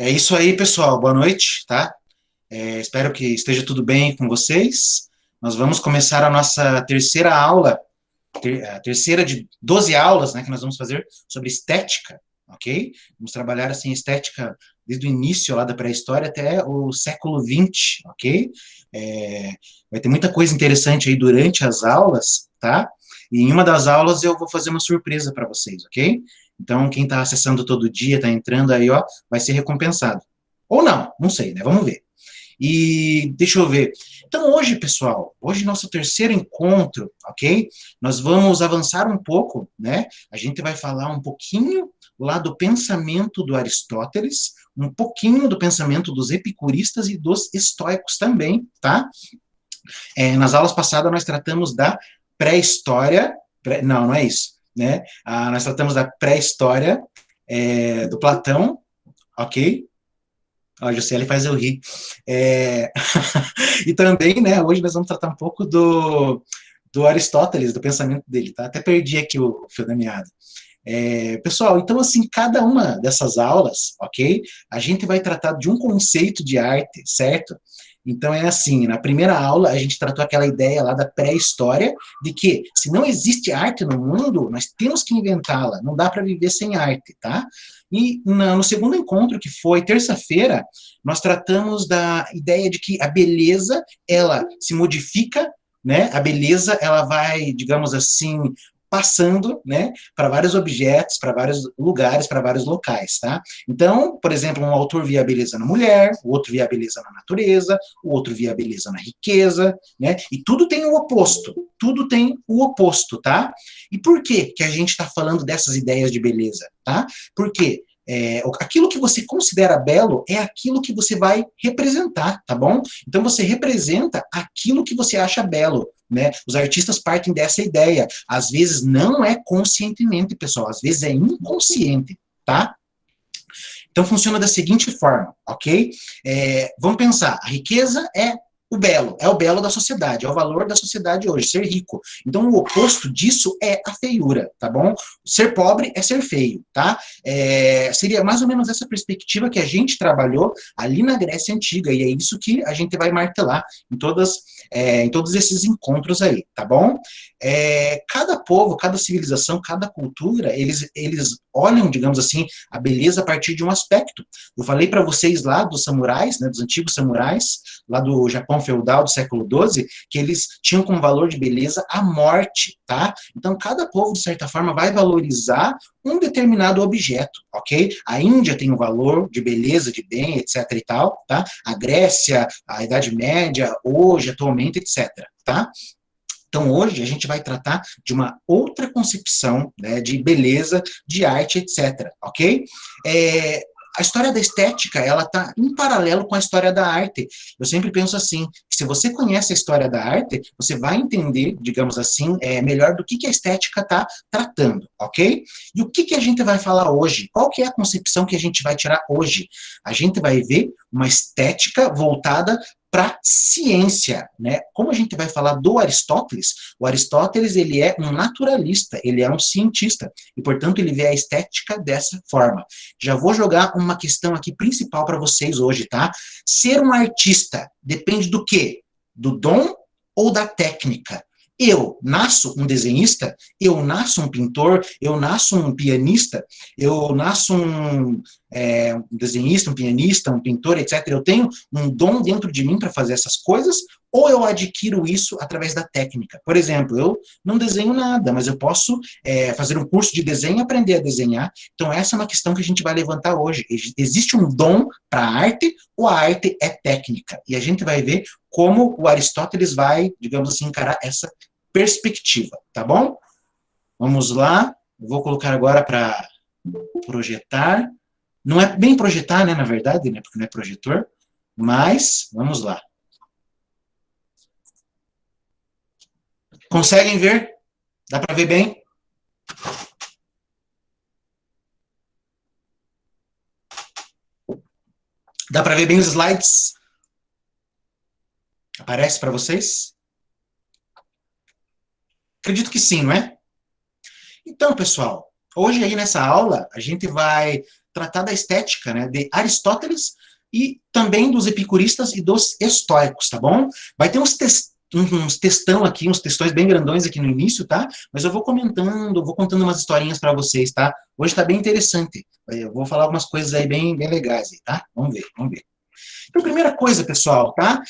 É isso aí, pessoal. Boa noite, tá? Espero que esteja tudo bem com vocês. Nós vamos começar a nossa terceira aula, a terceira de 12 aulas, né, que nós vamos fazer sobre estética, ok? Vamos trabalhar, assim, estética desde o início lá da pré-história até o século XX, ok? É, Vai ter muita coisa interessante aí durante as aulas, tá? E em uma das aulas eu vou fazer uma surpresa para vocês, ok? Então, quem está acessando todo dia, está entrando aí, ó, vai ser recompensado. Ou não, não sei, né? Vamos ver. E deixa eu ver. Então, hoje, pessoal, hoje nosso terceiro encontro, ok? Nós vamos avançar um pouco, né? A gente vai falar um pouquinho lá do pensamento do Aristóteles, um pouquinho do pensamento dos epicuristas e dos estoicos também, tá? Nas aulas passadas nós tratamos da pré-história, não, não é isso, né? Nós tratamos da pré-história do Platão, ok? A Juscelia faz eu rir. É, e também, né, hoje nós vamos tratar um pouco do Aristóteles, do pensamento dele, tá? Até perdi aqui o fio da meada. Pessoal, então, assim, cada uma dessas aulas, ok? A gente vai tratar de um conceito de arte, certo? Então, é assim, na primeira aula, a gente tratou aquela ideia lá da pré-história, de que se não existe arte no mundo, nós temos que inventá-la, não dá para viver sem arte, tá? E no segundo encontro, que foi terça-feira, nós tratamos da ideia de que a beleza, ela se modifica, né? A beleza, ela vai, digamos assim, passando, né, para vários objetos, para vários lugares, para vários locais, tá? Então, por exemplo, um autor via a beleza na mulher, o outro via a beleza na natureza, o outro via a beleza na riqueza, né? E tudo tem o oposto, tudo tem o oposto, tá? E por que que a gente está falando dessas ideias de beleza, tá? Porque aquilo que você considera belo é aquilo que você vai representar, tá bom? Então você representa aquilo que você acha belo, né? Os artistas partem dessa ideia. Às vezes não é conscientemente, pessoal, às vezes é inconsciente, tá? Então funciona da seguinte forma, ok? Vamos pensar, a riqueza é o belo da sociedade, é o valor da sociedade hoje, ser rico. Então o oposto disso é a feiura, tá bom? Ser pobre é ser feio, tá? Seria mais ou menos essa perspectiva que a gente trabalhou ali na Grécia Antiga, e é isso que a gente vai martelar em todos esses encontros aí, tá bom? Cada povo, cada civilização, cada cultura, eles olham, digamos assim, a beleza a partir de um aspecto. Eu falei para vocês lá dos samurais, né, dos antigos samurais, lá do Japão feudal do século XII, que eles tinham como valor de beleza a morte, tá? Então, cada povo, de certa forma, vai valorizar um determinado objeto, ok? A Índia tem um valor de beleza, de bem, etc e tal, tá? A Grécia, a Idade Média, hoje, atualmente, etc, tá? Então, hoje, a gente vai tratar de uma outra concepção, né, de beleza, de arte, etc. Ok? A história da estética, ela está em paralelo com a história da arte. Eu sempre penso assim, que se você conhece a história da arte, você vai entender, digamos assim, melhor do que a estética está tratando, ok? E o que a gente vai falar hoje? Qual que é a concepção que a gente vai tirar hoje? A gente vai ver uma estética voltada para ciência, né? Como a gente vai falar do Aristóteles, o Aristóteles ele é um naturalista, ele é um cientista e portanto ele vê a estética dessa forma. Já vou jogar uma questão aqui principal para vocês hoje, tá? Ser um artista depende do quê? Do dom ou da técnica? Eu nasço um desenhista, eu nasço um pintor, eu nasço um pianista, eu nasço um desenhista, um pianista, um pintor, etc. Eu tenho um dom dentro de mim para fazer essas coisas, ou eu adquiro isso através da técnica. Por exemplo, eu não desenho nada, mas eu posso fazer um curso de desenho e aprender a desenhar. Então, essa é uma questão que a gente vai levantar hoje. Existe um dom para a arte, ou a arte é técnica? E a gente vai ver como o Aristóteles vai, digamos assim, encarar essa perspectiva, tá bom? Vamos lá. Eu vou colocar agora para projetar. Não é bem projetar, né, na verdade, né, porque não é projetor, mas vamos lá. Conseguem ver? Dá para ver bem? Dá para ver bem os slides? Aparece para vocês? Acredito que sim, não é? Então, pessoal, Hoje aí nessa aula, a gente vai tratar da estética, né, de Aristóteles e também dos epicuristas e dos estoicos, tá bom? Vai ter uns textão aqui, uns textões bem grandões aqui no início, tá? Mas eu vou comentando, vou contando umas historinhas para vocês, tá? Hoje tá bem interessante. Eu vou falar algumas coisas aí bem legais, aí, tá? Vamos ver, vamos ver. Então, primeira coisa, pessoal, tá?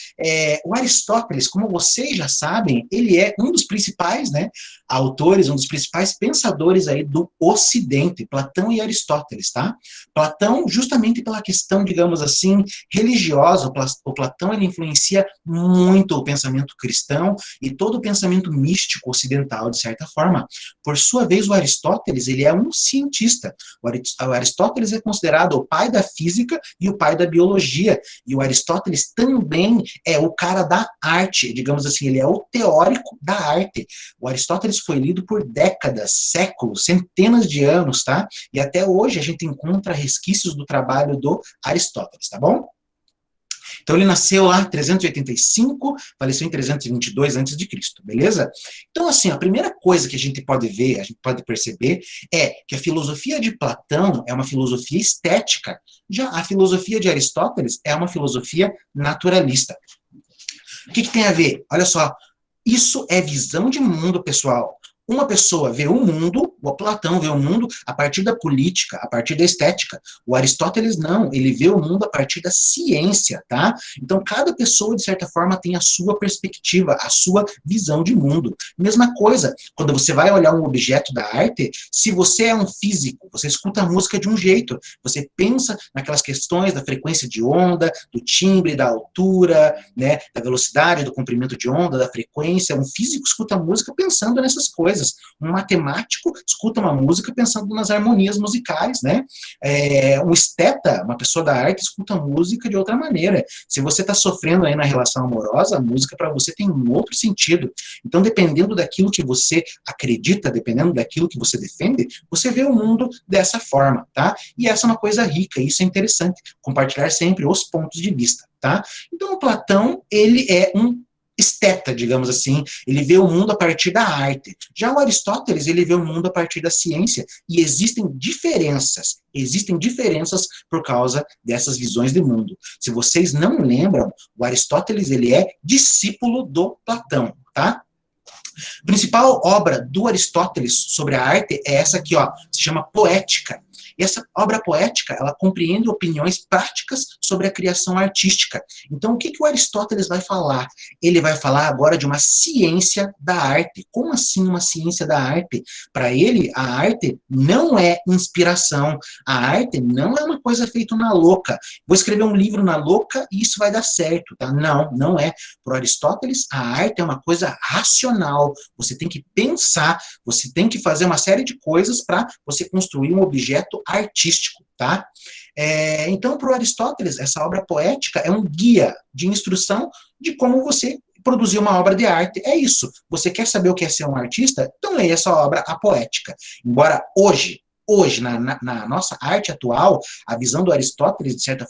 O Aristóteles, como vocês já sabem, ele é um dos principais, né, autores, um dos principais pensadores aí do Ocidente, Platão e Aristóteles, tá? Platão, justamente pela questão, digamos assim, religiosa, o Platão, ele influencia muito o pensamento cristão e todo o pensamento místico ocidental, de certa forma. Por sua vez, o Aristóteles, ele é um cientista. O Aristóteles é considerado o pai da física e o pai da biologia, e o Aristóteles também é o cara da arte, digamos assim, ele é o teórico da arte. O Aristóteles foi lido por décadas, séculos, centenas de anos, tá? E até hoje a gente encontra resquícios do trabalho do Aristóteles, tá bom? Então ele nasceu lá em 385, faleceu em 322 a.C., beleza? Então, assim, a primeira coisa que a gente pode ver, a gente pode perceber, é que a filosofia de Platão é uma filosofia estética, já a filosofia de Aristóteles é uma filosofia naturalista. O que tem a ver? Olha só, isso é visão de mundo, pessoal. Uma pessoa vê o mundo, o Platão vê o mundo a partir da política, a partir da estética. O Aristóteles não, ele vê o mundo a partir da ciência, tá? Então, cada pessoa, de certa forma, tem a sua perspectiva, a sua visão de mundo. Mesma coisa, quando você vai olhar um objeto da arte, se você é um físico, você escuta a música de um jeito, você pensa naquelas questões da frequência de onda, do timbre, da altura, né, da velocidade, do comprimento de onda, da frequência. Um físico escuta a música pensando nessas coisas. Um matemático escuta uma música pensando nas harmonias musicais, né? Um esteta, uma pessoa da arte, escuta a música de outra maneira. Se você está sofrendo aí na relação amorosa, a música para você tem um outro sentido. Então, dependendo daquilo que você acredita, dependendo daquilo que você defende, você vê o mundo dessa forma, tá? E essa é uma coisa rica, isso é interessante, compartilhar sempre os pontos de vista, tá? Então, o Platão, ele é um esteta, digamos assim, ele vê o mundo a partir da arte. Já o Aristóteles, ele vê o mundo a partir da ciência, e existem diferenças por causa dessas visões de mundo. Se vocês não lembram, o Aristóteles, ele é discípulo do Platão, tá? A principal obra do Aristóteles sobre a arte é essa aqui, ó, se chama Poética. E essa obra poética, ela compreende opiniões práticas sobre a criação artística. Então, o que o Aristóteles vai falar? Ele vai falar agora de uma ciência da arte. Como assim uma ciência da arte? Para ele, a arte não é inspiração. A arte não é uma coisa feita na louca. Vou escrever um livro na louca e isso vai dar certo, tá? Não, não é. Para Aristóteles, a arte é uma coisa racional. Você tem que pensar, você tem que fazer uma série de coisas para você construir um objeto artístico, tá? Então, para o Aristóteles, essa obra poética é um guia de instrução de como você produzir uma obra de arte. É isso. Você quer saber o que é ser um artista? Então leia essa obra, a Poética. Embora hoje, na nossa arte atual, a visão do Aristóteles, de certa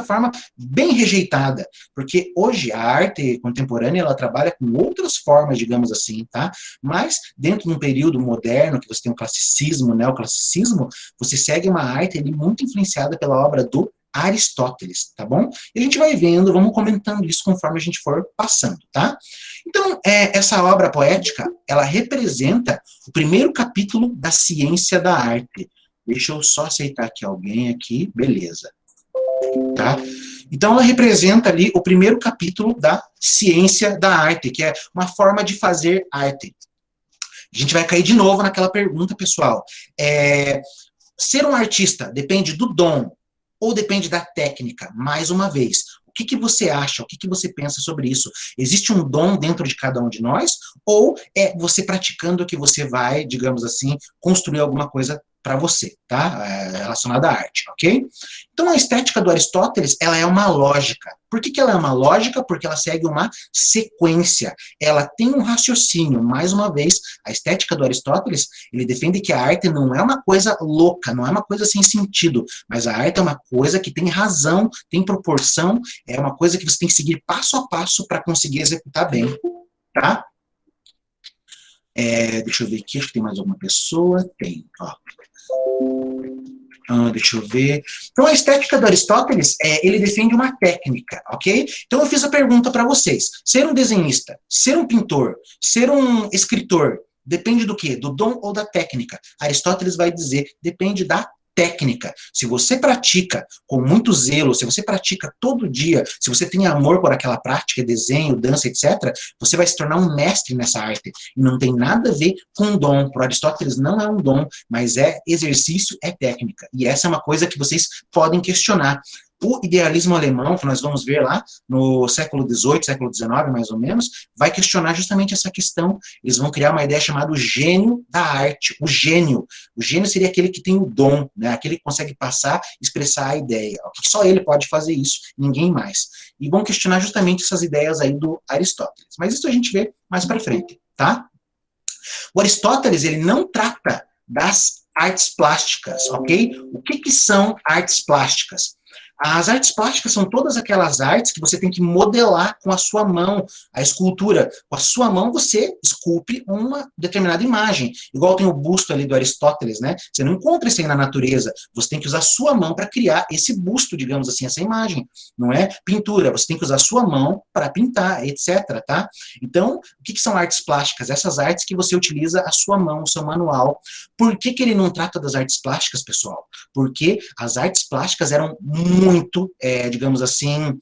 forma, bem rejeitada, porque hoje a arte contemporânea, ela trabalha com outras formas, digamos assim, tá? Mas, dentro de um período moderno, que você tem o classicismo, o neoclassicismo, você segue uma arte ali, muito influenciada pela obra do Aristóteles, tá bom? E a gente vai vendo, vamos comentando isso conforme a gente for passando, tá? Então, essa obra poética, ela representa o primeiro capítulo da ciência da arte. Deixa eu só aceitar aqui alguém aqui, beleza. Tá? Então, ela representa ali o primeiro capítulo da ciência da arte, que é uma forma de fazer arte. A gente vai cair de novo naquela pergunta, pessoal. Ser um artista depende do dom ou depende da técnica? Mais uma vez, o que você acha? O que você pensa sobre isso? Existe um dom dentro de cada um de nós? Ou é você praticando que você vai, digamos assim, construir alguma coisa para você, tá? Relacionada à arte, ok? Então, a estética do Aristóteles, ela é uma lógica. Por que ela é uma lógica? Porque ela segue uma sequência. Ela tem um raciocínio. Mais uma vez, a estética do Aristóteles, ele defende que a arte não é uma coisa louca, não é uma coisa sem sentido, mas a arte é uma coisa que tem razão, tem proporção, é uma coisa que você tem que seguir passo a passo para conseguir executar bem, tá? Deixa eu ver aqui, acho que tem mais alguma pessoa. Tem, ó. Deixa eu ver. Então, a estética do Aristóteles, ele defende uma técnica, ok? Então, eu fiz a pergunta para vocês. Ser um desenhista, ser um pintor, ser um escritor, depende do quê? Do dom ou da técnica? Aristóteles vai dizer, depende da técnica. Se você pratica com muito zelo, se você pratica todo dia, se você tem amor por aquela prática, desenho, dança, etc., você vai se tornar um mestre nessa arte. E não tem nada a ver com dom. Para Aristóteles não é um dom, mas é exercício, é técnica. E essa é uma coisa que vocês podem questionar. O idealismo alemão, que nós vamos ver lá no século XVIII, século XIX, mais ou menos, vai questionar justamente essa questão. Eles vão criar uma ideia chamada o gênio da arte. O gênio. O gênio seria aquele que tem o dom, né? Aquele que consegue passar, expressar a ideia. Que só ele pode fazer isso, ninguém mais. E vão questionar justamente essas ideias aí do Aristóteles. Mas isso a gente vê mais para frente, tá? O Aristóteles, ele não trata das artes plásticas, ok? O que são artes plásticas? As artes plásticas são todas aquelas artes que você tem que modelar com a sua mão, a escultura. Com a sua mão você esculpe uma determinada imagem. Igual tem o busto ali do Aristóteles, né? Você não encontra isso aí na natureza. Você tem que usar a sua mão para criar esse busto, digamos assim, essa imagem. Não é pintura. Você tem que usar a sua mão para pintar, etc, tá? Então, o que são artes plásticas? Essas artes que você utiliza a sua mão, o seu manual. Por que ele não trata das artes plásticas, pessoal? Porque as artes plásticas eram muito, digamos assim,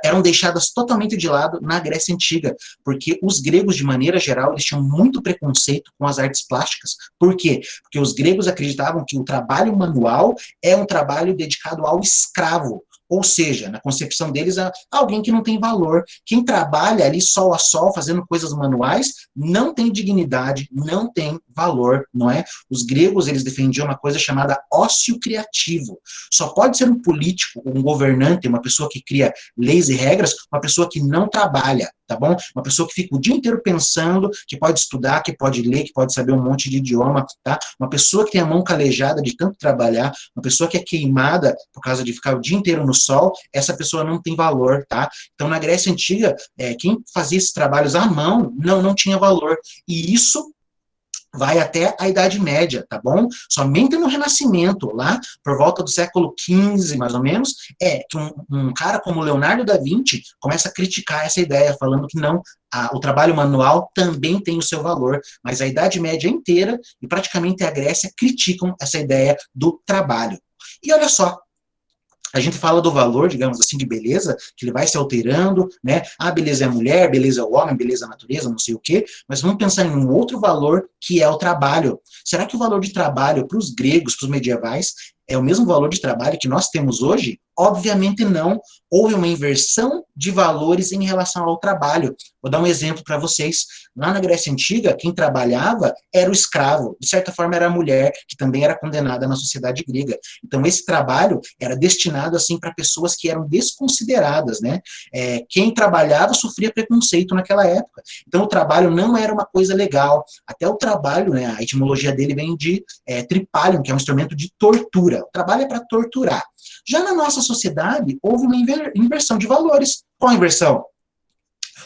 eram deixadas totalmente de lado na Grécia Antiga, porque os gregos, de maneira geral, eles tinham muito preconceito com as artes plásticas. Por quê? Porque os gregos acreditavam que o trabalho manual é um trabalho dedicado ao escravo. Ou seja, na concepção deles, alguém que não tem valor. Quem trabalha ali sol a sol, fazendo coisas manuais, não tem dignidade, não tem valor, não é? Os gregos, eles defendiam uma coisa chamada ócio criativo. Só pode ser um político, um governante, uma pessoa que cria leis e regras, uma pessoa que não trabalha, tá bom? Uma pessoa que fica o dia inteiro pensando, que pode estudar, que pode ler, que pode saber um monte de idioma, tá? Uma pessoa que tem a mão calejada de tanto trabalhar, uma pessoa que é queimada por causa de ficar o dia inteiro no sol, essa pessoa não tem valor, tá? Então, na Grécia Antiga, quem fazia esses trabalhos à mão não tinha valor. E isso vai até a Idade Média, tá bom? Somente no Renascimento, lá por volta do século XV, mais ou menos, que um cara como Leonardo da Vinci começa a criticar essa ideia, falando que não, o trabalho manual também tem o seu valor, mas a Idade Média inteira e praticamente a Grécia criticam essa ideia do trabalho. E olha só, a gente fala do valor, digamos assim, de beleza, que ele vai se alterando, né? Ah, beleza é a mulher, beleza é o homem, beleza é a natureza, não sei o quê, mas vamos pensar em um outro valor, que é o trabalho. Será que o valor de trabalho para os gregos, para os medievais, é o mesmo valor de trabalho que nós temos hoje? Obviamente não. Houve uma inversão de valores em relação ao trabalho. Vou dar um exemplo para vocês. Lá na Grécia Antiga, quem trabalhava era o escravo. De certa forma, era a mulher, que também era condenada na sociedade grega. Então, esse trabalho era destinado, assim, para pessoas que eram desconsideradas, né? Quem trabalhava sofria preconceito naquela época. Então, o trabalho não era uma coisa legal. Até o trabalho, né, a etimologia dele vem de tripalium, que é um instrumento de tortura. O trabalho é para torturar. Já na nossa sociedade, houve uma inversão de valores. Qual a inversão?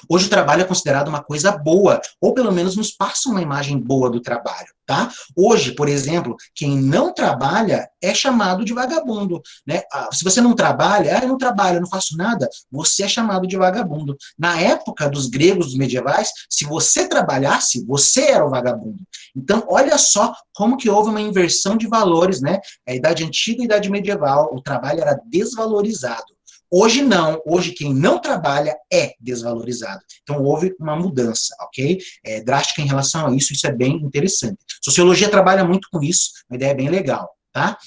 Hoje o trabalho é considerado uma coisa boa, ou pelo menos nos passa uma imagem boa do trabalho, tá? Hoje, por exemplo, quem não trabalha é chamado de vagabundo, né? Se você não trabalha, eu não trabalho, eu não faço nada, você é chamado de vagabundo. Na época dos gregos, dos medievais, se você trabalhasse, você era o vagabundo. Então, olha só como que houve uma inversão de valores, né? A Idade Antiga e a Idade Medieval, o trabalho era desvalorizado. Hoje não, hoje quem não trabalha é desvalorizado. Então houve uma mudança, ok? Drástica em relação a isso, isso é bem interessante. Sociologia trabalha muito com isso, uma ideia bem legal, tá?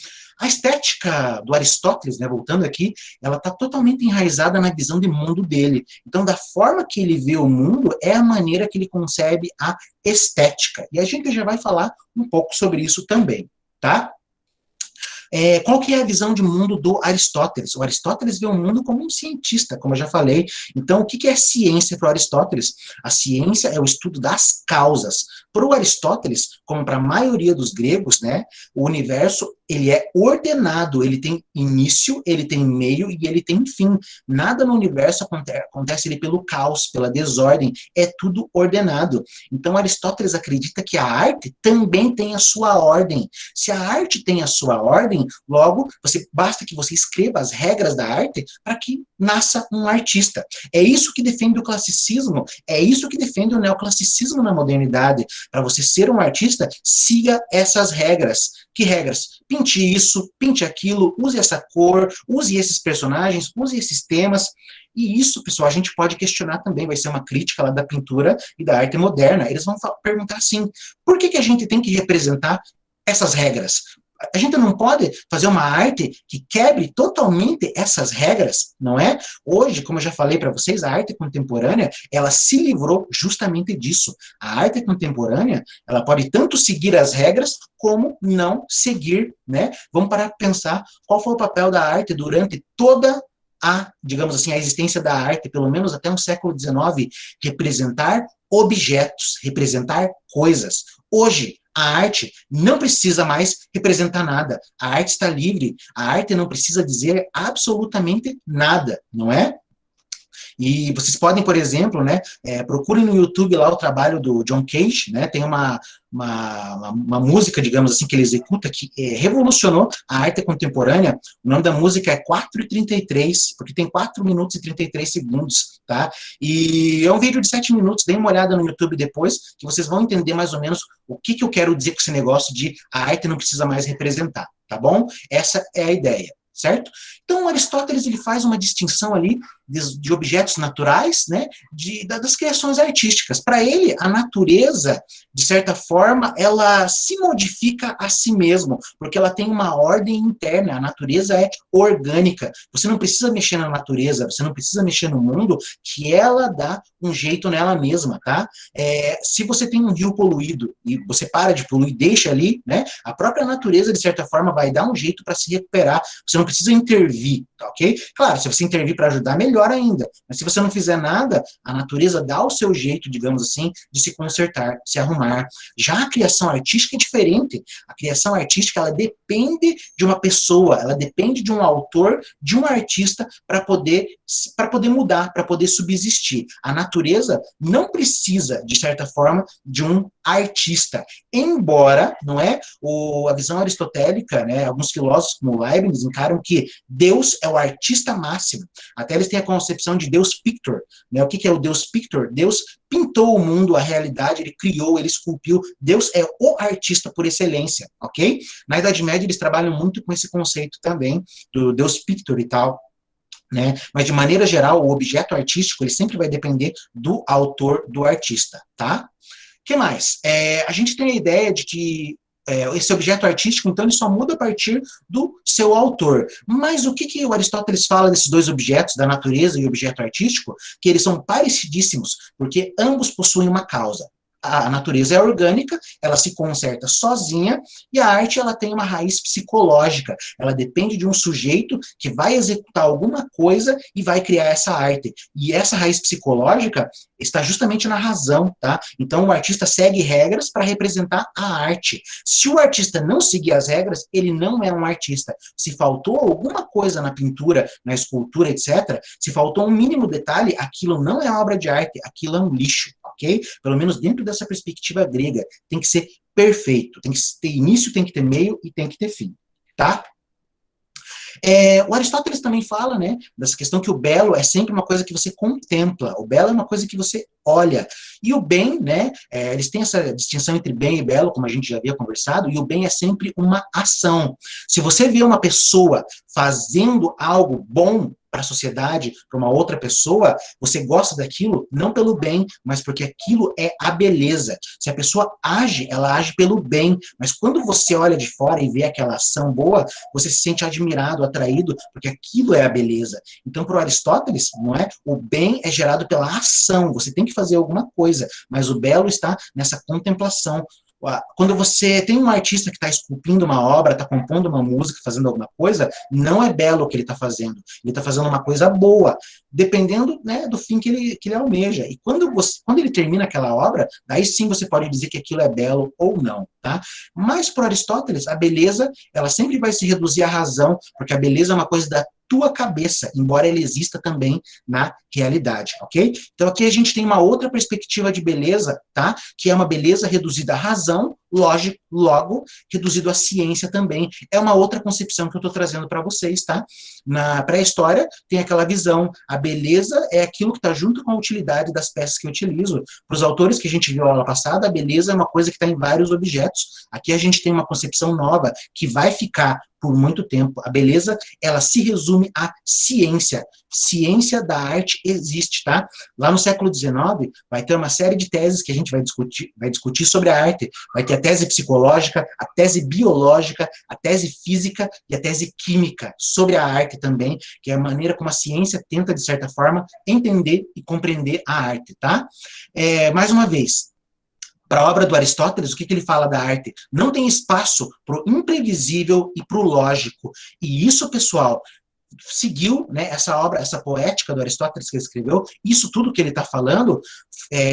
A estética do Aristóteles, né, voltando aqui, ela está totalmente enraizada na visão de mundo dele. Então, da forma que ele vê o mundo, é a maneira que ele concebe a estética. E a gente já vai falar um pouco sobre isso também, tá? Qual que é a visão de mundo do Aristóteles? O Aristóteles vê o mundo como um cientista, como eu já falei. Então, o que é ciência para o Aristóteles? A ciência é o estudo das causas. Para o Aristóteles, como para a maioria dos gregos, né, o universo ele é ordenado, ele tem início, ele tem meio e ele tem fim. Nada no universo acontece ali pelo caos, pela desordem, é tudo ordenado. Então, Aristóteles acredita que a arte também tem a sua ordem. Se a arte tem a sua ordem, logo, basta que você escreva as regras da arte para que nasça um artista. É isso que defende o classicismo, é isso que defende o neoclassicismo na modernidade. Para você ser um artista, siga essas regras. Que regras? Pinte isso, pinte aquilo, use essa cor, use esses personagens, use esses temas. E isso, pessoal, a gente pode questionar também, vai ser uma crítica lá da pintura e da arte moderna. Eles vão perguntar assim, por que a gente tem que representar essas regras? A gente não pode fazer uma arte que quebre totalmente essas regras, não é? Hoje, como eu já falei para vocês, a arte contemporânea, ela se livrou justamente disso. A arte contemporânea, ela pode tanto seguir as regras, como não seguir, né? Vamos parar para pensar qual foi o papel da arte durante toda digamos assim, a existência da arte, pelo menos até o século XIX, representar objetos, representar coisas. Hoje, a arte não precisa mais representar nada. A arte está livre. A arte não precisa dizer absolutamente nada, não é? E vocês podem, por exemplo, né, procurem no YouTube lá o trabalho do John Cage, né, tem uma música, digamos assim, que ele executa que revolucionou a arte contemporânea. O nome da música é 4:33, porque tem 4 minutos e 33 segundos, tá? E é um vídeo de 7 minutos, deem uma olhada no YouTube depois, que vocês vão entender mais ou menos o que eu quero dizer com esse negócio de a arte não precisa mais representar, tá bom? Essa é a ideia. Certo? Então, Aristóteles ele faz uma distinção ali de objetos naturais, né, das criações artísticas. Para ele, a natureza, de certa forma, ela se modifica a si mesma, porque ela tem uma ordem interna, a natureza é orgânica. Você não precisa mexer na natureza, você não precisa mexer no mundo, que ela dá um jeito nela mesma, tá? Se você tem um rio poluído e você para de poluir, deixa ali, né, a própria natureza, de certa forma, vai dar um jeito para se recuperar. Você não precisa intervir, tá ok? Claro, se você intervir para ajudar, melhor ainda. Mas se você não fizer nada, a natureza dá o seu jeito, digamos assim, de se consertar, se arrumar. Já a criação artística é diferente. A criação artística, ela depende de uma pessoa, ela depende de um autor, de um artista, para poder mudar, para poder subsistir. A natureza não precisa, de certa forma, de um artista. Embora, não é, a visão aristotélica, né, alguns filósofos como Leibniz encaram que Deus é o artista máximo. Até eles têm a concepção de Deus Pictor, né? O que é o Deus Pictor? Deus pintou o mundo, a realidade, ele criou, ele esculpiu. Deus é o artista por excelência, ok? Na Idade Média eles trabalham muito com esse conceito também, do Deus Pictor e tal. Né? Mas, de maneira geral, o objeto artístico ele sempre vai depender do autor, do artista, tá? O que mais? A gente tem a ideia de que esse objeto artístico, então, ele só muda a partir do seu autor. Mas o que o Aristóteles fala desses dois objetos, da natureza e o objeto artístico? Que eles são parecidíssimos, porque ambos possuem uma causa. A natureza é orgânica, ela se conserta sozinha, e a arte ela tem uma raiz psicológica. Ela depende de um sujeito que vai executar alguma coisa e vai criar essa arte. E essa raiz psicológica está justamente na razão, tá? Então o artista segue regras para representar a arte. Se o artista não seguir as regras, ele não é um artista. Se faltou alguma coisa na pintura, na escultura, etc., se faltou um mínimo detalhe, aquilo não é obra de arte, aquilo é um lixo, ok? Pelo menos dentro dessa perspectiva grega, tem que ser perfeito, tem que ter início, tem que ter meio e tem que ter fim, tá? O Aristóteles também fala, né, dessa questão que o belo é sempre uma coisa que você contempla, o belo é uma coisa que você olha, e o bem, né, eles têm essa distinção entre bem e belo, como a gente já havia conversado, e o bem é sempre uma ação. Se você vê uma pessoa fazendo algo bom para a sociedade, para uma outra pessoa, você gosta daquilo não pelo bem, mas porque aquilo é a beleza. Se a pessoa age, ela age pelo bem, mas quando você olha de fora e vê aquela ação boa, você se sente admirado, atraído, porque aquilo é a beleza. Então, para o Aristóteles, não é? O bem é gerado pela ação, você tem que fazer alguma coisa, mas o belo está nessa contemplação. Quando você tem um artista que está esculpindo uma obra, está compondo uma música, fazendo alguma coisa, não é belo o que ele está fazendo. Ele está fazendo uma coisa boa, dependendo, né, do fim que ele almeja. E quando ele termina aquela obra, daí sim você pode dizer que aquilo é belo ou não, tá? Mas para Aristóteles, a beleza, ela sempre vai se reduzir à razão, porque a beleza é uma coisa da tua cabeça, embora ele exista também na realidade, ok? Então aqui a gente tem uma outra perspectiva de beleza, tá? Que é uma beleza reduzida à razão, lógico, logo, reduzido à ciência também. É uma outra concepção que eu estou trazendo para vocês, tá? Na pré-história tem aquela visão, a beleza é aquilo que está junto com a utilidade das peças que eu utilizo. Para os autores que a gente viu na aula passada, a beleza é uma coisa que está em vários objetos. Aqui a gente tem uma concepção nova que vai ficar por muito tempo. A beleza, ela se resume à ciência. Ciência da arte existe, tá? Lá no século XIX, vai ter uma série de teses que a gente vai discutir sobre a arte. Vai ter a tese psicológica, a tese biológica, a tese física e a tese química sobre a arte também, que é a maneira como a ciência tenta, de certa forma, entender e compreender a arte, tá? Mais uma vez, para a obra do Aristóteles, o que ele fala da arte? Não tem espaço para o imprevisível e para o lógico. E isso, pessoal, seguiu, né, essa obra, essa poética do Aristóteles que ele escreveu, isso tudo que ele está falando,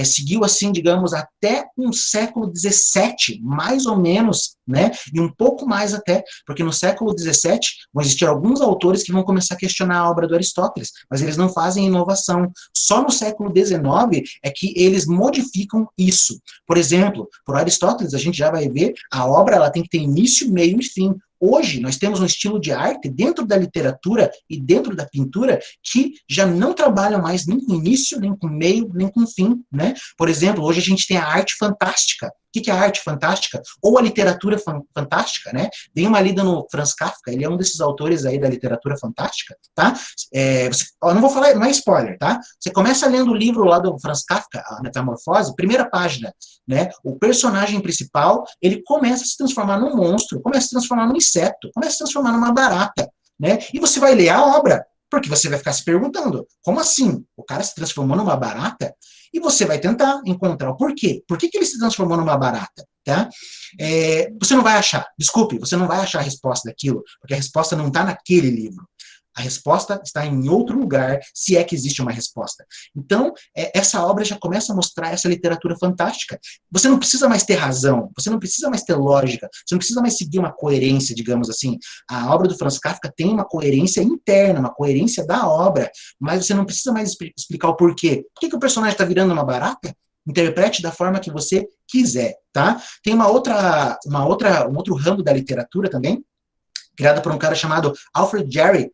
seguiu assim, digamos, até um século XVII, mais ou menos, né, e um pouco mais até, porque no século XVII vão existir alguns autores que vão começar a questionar a obra do Aristóteles, mas eles não fazem inovação. Só no século XIX é que eles modificam isso. Por exemplo, por Aristóteles, a gente já vai ver, a obra ela tem que ter início, meio e fim. Hoje, nós temos um estilo de arte dentro da literatura e dentro da pintura que já não trabalham mais nem com início, nem com meio, nem com fim, né? Por exemplo, hoje a gente tem a arte fantástica. O que é a arte fantástica? Ou a literatura fantástica, né? Dê uma lida no Franz Kafka, ele é um desses autores aí da literatura fantástica, tá? Eu não vou falar, não é spoiler, tá? Você começa lendo o livro lá do Franz Kafka, a Metamorfose, primeira página, né? O personagem principal, ele começa a se transformar num monstro, começa a se transformar num inseto, começa a se transformar numa barata, né? E você vai ler a obra, porque você vai ficar se perguntando, como assim? O cara se transformou numa barata? E você vai tentar encontrar o porquê. Por que ele se transformou numa barata? Tá? Você não vai achar, desculpe, você não vai achar a resposta daquilo, porque a resposta não está naquele livro. A resposta está em outro lugar, se é que existe uma resposta. Então, essa obra já começa a mostrar essa literatura fantástica. Você não precisa mais ter razão, você não precisa mais ter lógica, você não precisa mais seguir uma coerência, digamos assim. A obra do Franz Kafka tem uma coerência interna, uma coerência da obra, mas você não precisa mais explicar o porquê. Por que o personagem está virando uma barata? Interprete da forma que você quiser, tá? Tem um outro ramo da literatura também, criado por um cara chamado Alfred Jarry,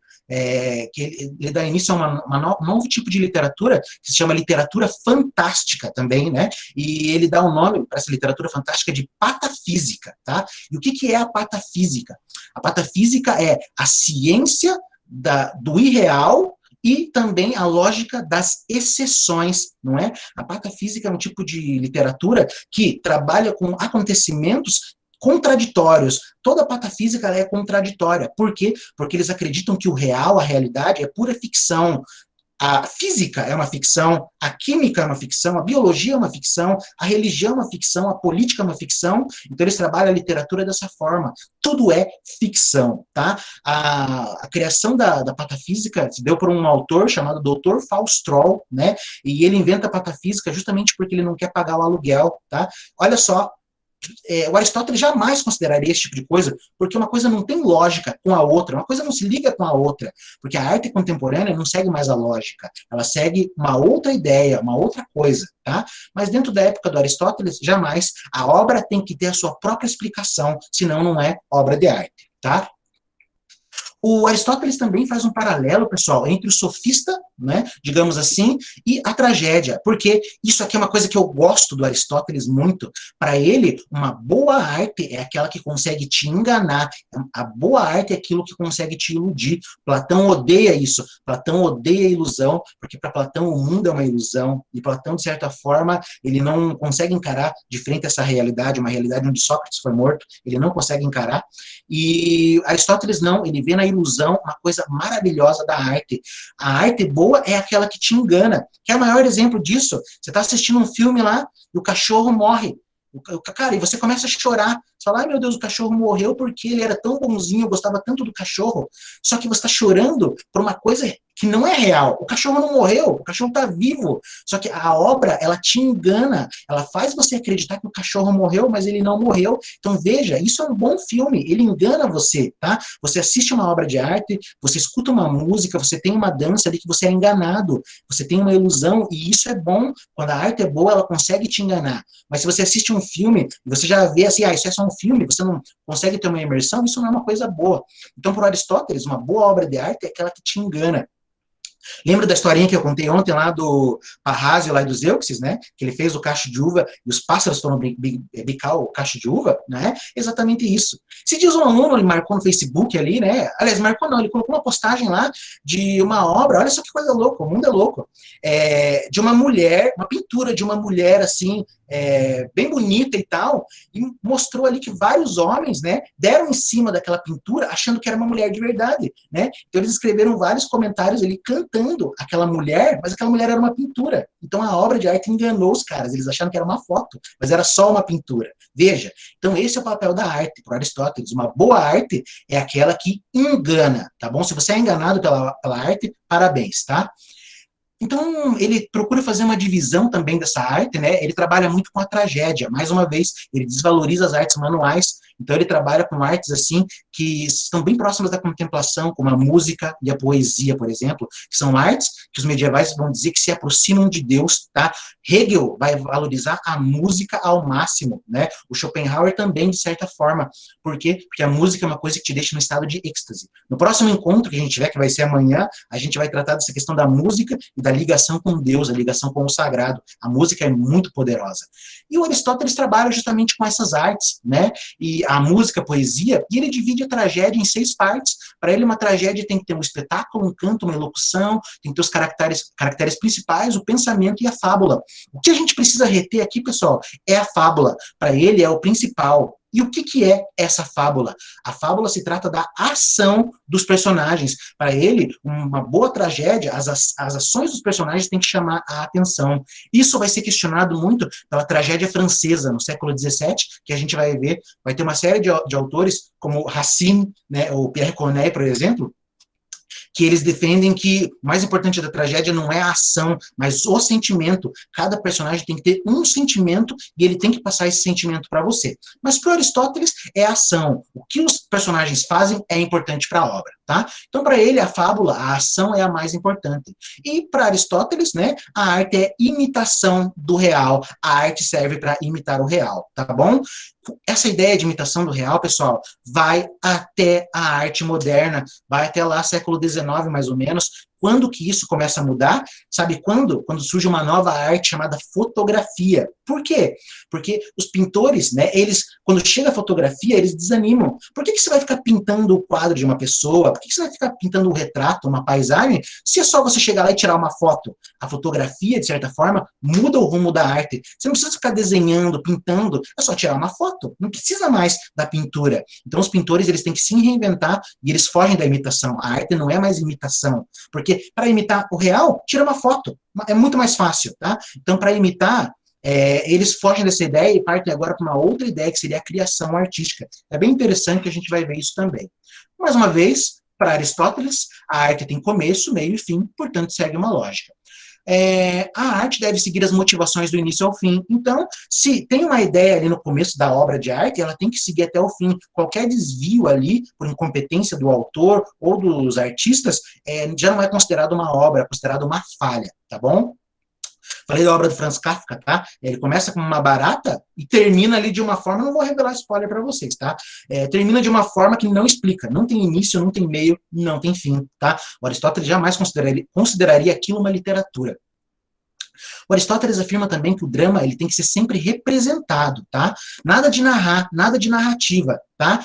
que ele dá início a um novo tipo de literatura, que se chama literatura fantástica também, né? E ele dá o nome para essa literatura fantástica de patafísica, tá? E o que é a patafísica? A patafísica é a ciência do irreal e também a lógica das exceções, não é? A patafísica é um tipo de literatura que trabalha com acontecimentos contraditórios. Toda a patafísica é contraditória. Por quê? Porque eles acreditam que o real, a realidade, é pura ficção. A física é uma ficção, a química é uma ficção, a biologia é uma ficção, a religião é uma ficção, a política é uma ficção. Então eles trabalham a literatura dessa forma. Tudo é ficção, tá? A criação da patafísica se deu por um autor chamado Dr. Faustroll, né? E ele inventa a patafísica justamente porque ele não quer pagar o aluguel, tá? Olha só, o Aristóteles jamais consideraria esse tipo de coisa, porque uma coisa não tem lógica com a outra, uma coisa não se liga com a outra, porque a arte contemporânea não segue mais a lógica, ela segue uma outra ideia, uma outra coisa, tá? Mas dentro da época do Aristóteles, jamais, a obra tem que ter a sua própria explicação, senão não é obra de arte, tá? O Aristóteles também faz um paralelo, pessoal, entre o sofista, né, digamos assim, e a tragédia, porque isso aqui é uma coisa que eu gosto do Aristóteles muito. Para ele, uma boa arte é aquela que consegue te enganar, a boa arte é aquilo que consegue te iludir. Platão odeia isso, Platão odeia a ilusão, porque para Platão o mundo é uma ilusão, e Platão, de certa forma, ele não consegue encarar de frente essa realidade, uma realidade onde Sócrates foi morto, ele não consegue encarar, e Aristóteles não, ele vê na ilusão uma coisa maravilhosa da arte. A arte boa é aquela que te engana. Que é o maior exemplo disso. Você está assistindo um filme lá e o cachorro morre. Cara, e você começa a chorar. Você fala, ai meu Deus, o cachorro morreu porque ele era tão bonzinho, eu gostava tanto do cachorro. Só que você está chorando por uma coisa que não é real. O cachorro não morreu, o cachorro está vivo. Só que a obra, ela te engana, ela faz você acreditar que o cachorro morreu, mas ele não morreu. Então veja, isso é um bom filme, ele engana você, tá? Você assiste uma obra de arte, você escuta uma música, você tem uma dança ali que você é enganado, você tem uma ilusão, e isso é bom. Quando a arte é boa, ela consegue te enganar. Mas se você assiste um filme, e você já vê assim, isso é só um filme, você não consegue ter uma imersão, isso não é uma coisa boa. Então, para Aristóteles, uma boa obra de arte é aquela que te engana. Lembra da historinha que eu contei ontem lá do Parrásio, lá dos Euxis, né? Que ele fez o cacho de uva e os pássaros foram bicar o cacho de uva, né? Exatamente isso. Se diz um aluno, ele marcou no Facebook ali, né? Aliás, marcou não, ele colocou uma postagem lá de uma obra, olha só que coisa louca, o mundo é louco. De uma mulher, uma pintura de uma mulher, assim, bem bonita e tal, e mostrou ali que vários homens, né, deram em cima daquela pintura achando que era uma mulher de verdade, né? Então eles escreveram vários comentários ali cantando aquela mulher, mas aquela mulher era uma pintura. Então a obra de arte enganou os caras, eles acharam que era uma foto, mas era só uma pintura. Veja, então esse é o papel da arte, para Aristóteles. Uma boa arte é aquela que engana, tá bom? Se você é enganado pela arte, parabéns, tá? Então, ele procura fazer uma divisão também dessa arte, né? Ele trabalha muito com a tragédia. Mais uma vez, ele desvaloriza as artes manuais. Então, ele trabalha com artes, assim, que estão bem próximas da contemplação, como a música e a poesia, por exemplo, que são artes que os medievais vão dizer que se aproximam de Deus, tá? Hegel vai valorizar a música ao máximo, né? O Schopenhauer também, de certa forma. Por quê? Porque a música é uma coisa que te deixa no estado de êxtase. No próximo encontro que a gente tiver, que vai ser amanhã, a gente vai tratar dessa questão da música e da ligação com Deus, a ligação com o sagrado. A música é muito poderosa. E o Aristóteles trabalha justamente com essas artes, né? E a música, a poesia, e ele divide a tragédia em 6 partes. Para ele, uma tragédia tem que ter um espetáculo, um canto, uma elocução, tem que ter os caracteres principais, o pensamento e a fábula. O que a gente precisa reter aqui, pessoal, é a fábula. Para ele, é o principal. E o que é essa fábula? A fábula se trata da ação dos personagens. Para ele, uma boa tragédia, as ações dos personagens têm que chamar a atenção. Isso vai ser questionado muito pela tragédia francesa, no século XVII, que a gente vai ver, vai ter uma série de autores, como Racine, né, ou Pierre Corneille, por exemplo, que eles defendem que o mais importante da tragédia não é a ação, mas o sentimento. Cada personagem tem que ter um sentimento e ele tem que passar esse sentimento para você. Mas para Aristóteles é a ação. O que os personagens fazem é importante para a obra, tá? Então, para ele, a fábula, a ação é a mais importante. E para Aristóteles, né, a arte é imitação do real. A arte serve para imitar o real, tá bom? Essa ideia de imitação do real, pessoal, vai até a arte moderna, vai até lá século XIX, mais ou menos. Quando que isso começa a mudar? Sabe quando? Quando surge uma nova arte chamada fotografia. Por quê? Porque os pintores, né, eles, quando chega a fotografia, eles desanimam. Por que você vai ficar pintando o quadro de uma pessoa? Por que você vai ficar pintando um retrato, uma paisagem, se é só você chegar lá e tirar uma foto? A fotografia, de certa forma, muda o rumo da arte. Você não precisa ficar desenhando, pintando, é só tirar uma foto. Não precisa mais da pintura. Então, os pintores, eles têm que se reinventar e eles fogem da imitação. A arte não é mais imitação, porque para imitar o real, tira uma foto. É muito mais fácil, tá? Então, para imitar, eles fogem dessa ideia e partem agora para uma outra ideia, que seria a criação artística. É bem interessante que a gente vai ver isso também. Mais uma vez, para Aristóteles, a arte tem começo, meio e fim, portanto, segue uma lógica. A arte deve seguir as motivações do início ao fim. Então, se tem uma ideia ali no começo da obra de arte, ela tem que seguir até o fim. Qualquer desvio ali, por incompetência do autor ou dos artistas, já não é considerado uma obra, é considerado uma falha, tá bom? Falei da obra do Franz Kafka, tá? Ele começa com uma barata e termina ali de uma forma, não vou revelar spoiler para vocês, tá? Termina de uma forma que não explica, não tem início, não tem meio, não tem fim, tá? O Aristóteles jamais consideraria aquilo uma literatura. O Aristóteles afirma também que o drama ele tem que ser sempre representado, tá? Nada de narrar, nada de narrativa, tá?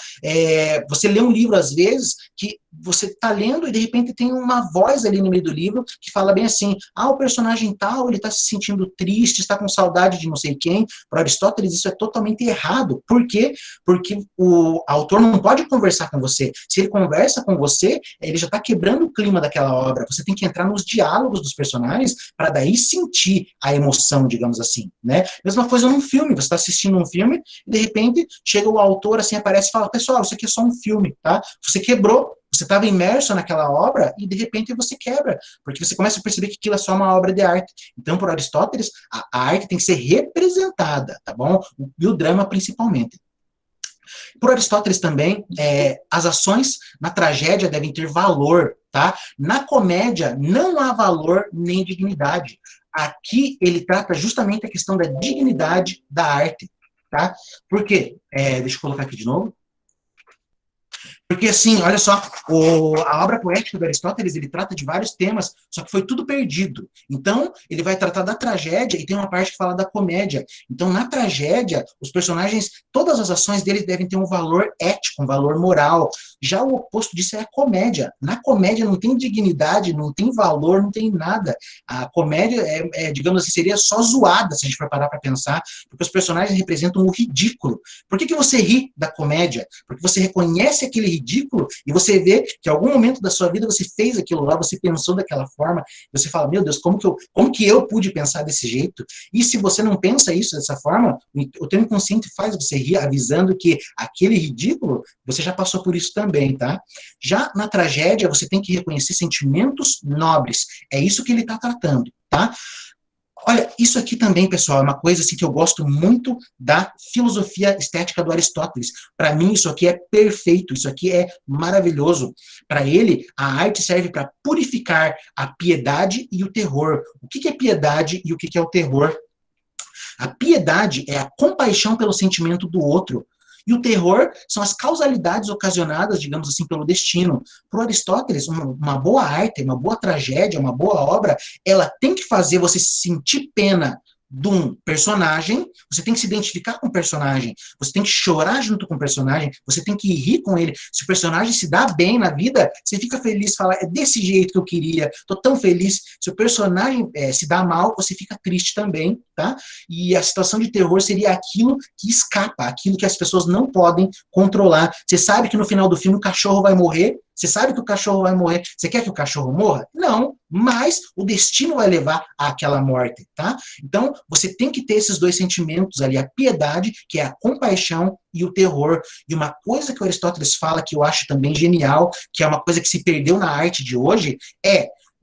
Você lê um livro, às vezes, que você está lendo e de repente tem uma voz ali no meio do livro que fala bem assim, o personagem tal, ele está se sentindo triste, está com saudade de não sei quem. Para Aristóteles isso é totalmente errado. Por quê? Porque o autor não pode conversar com você. Se ele conversa com você, ele já está quebrando o clima daquela obra. Você tem que entrar nos diálogos dos personagens para daí sentir a emoção, digamos assim, né? Mesma coisa num filme, você está assistindo um filme e de repente chega o autor assim, aparece e fala, pessoal, isso aqui é só um filme, tá? Você quebrou, você estava imerso naquela obra e de repente você quebra, porque você começa a perceber que aquilo é só uma obra de arte. Então, por Aristóteles, a arte tem que ser representada, tá bom? E o drama principalmente. Por Aristóteles também, as ações na tragédia devem ter valor, tá? Na comédia não há valor nem dignidade. Aqui ele trata justamente a questão da dignidade da arte, tá? Por quê? Deixa eu colocar aqui de novo. Porque, assim, olha só, a obra poética do Aristóteles, ele trata de vários temas, só que foi tudo perdido. Então, ele vai tratar da tragédia e tem uma parte que fala da comédia. Então, na tragédia, os personagens, todas as ações deles devem ter um valor ético, um valor moral. Já o oposto disso é a comédia. Na comédia não tem dignidade, não tem valor, não tem nada. A comédia, digamos assim, seria só zoada, se a gente for parar para pensar, porque os personagens representam o ridículo. Por que você ri da comédia? Porque você reconhece aquele ridículo e você vê que em algum momento da sua vida você fez aquilo lá, você pensou daquela forma, você fala, meu Deus, como que eu pude pensar desse jeito? E se você não pensa isso dessa forma, o teu inconsciente faz você rir, avisando que aquele ridículo, você já passou por isso também, tá? Já na tragédia, você tem que reconhecer sentimentos nobres, é isso que ele está tratando, tá? Olha, isso aqui também, pessoal, é uma coisa assim, que eu gosto muito da filosofia estética do Aristóteles. Para mim, isso aqui é perfeito, isso aqui é maravilhoso. Para ele, a arte serve para purificar a piedade e o terror. O que é piedade e o que é o terror? A piedade é a compaixão pelo sentimento do outro. E o terror são as causalidades ocasionadas, digamos assim, pelo destino. Para Aristóteles, uma boa arte, uma boa tragédia, uma boa obra, ela tem que fazer você sentir pena de um personagem, você tem que se identificar com o personagem, você tem que chorar junto com o personagem, você tem que rir com ele. Se o personagem se dá bem na vida, você fica feliz, fala, é desse jeito que eu queria, tô tão feliz. Se o personagem se dá mal, você fica triste também, tá? E a situação de terror seria aquilo que escapa, aquilo que as pessoas não podem controlar. Você sabe que no final do filme o cachorro vai morrer, você sabe que o cachorro vai morrer. Você quer que o cachorro morra? Não, mas o destino vai levar àquela morte, tá? Então, você tem que ter esses dois sentimentos ali, a piedade, que é a compaixão, e o terror. E uma coisa que o Aristóteles fala, que eu acho também genial, que é uma coisa que se perdeu na arte de hoje,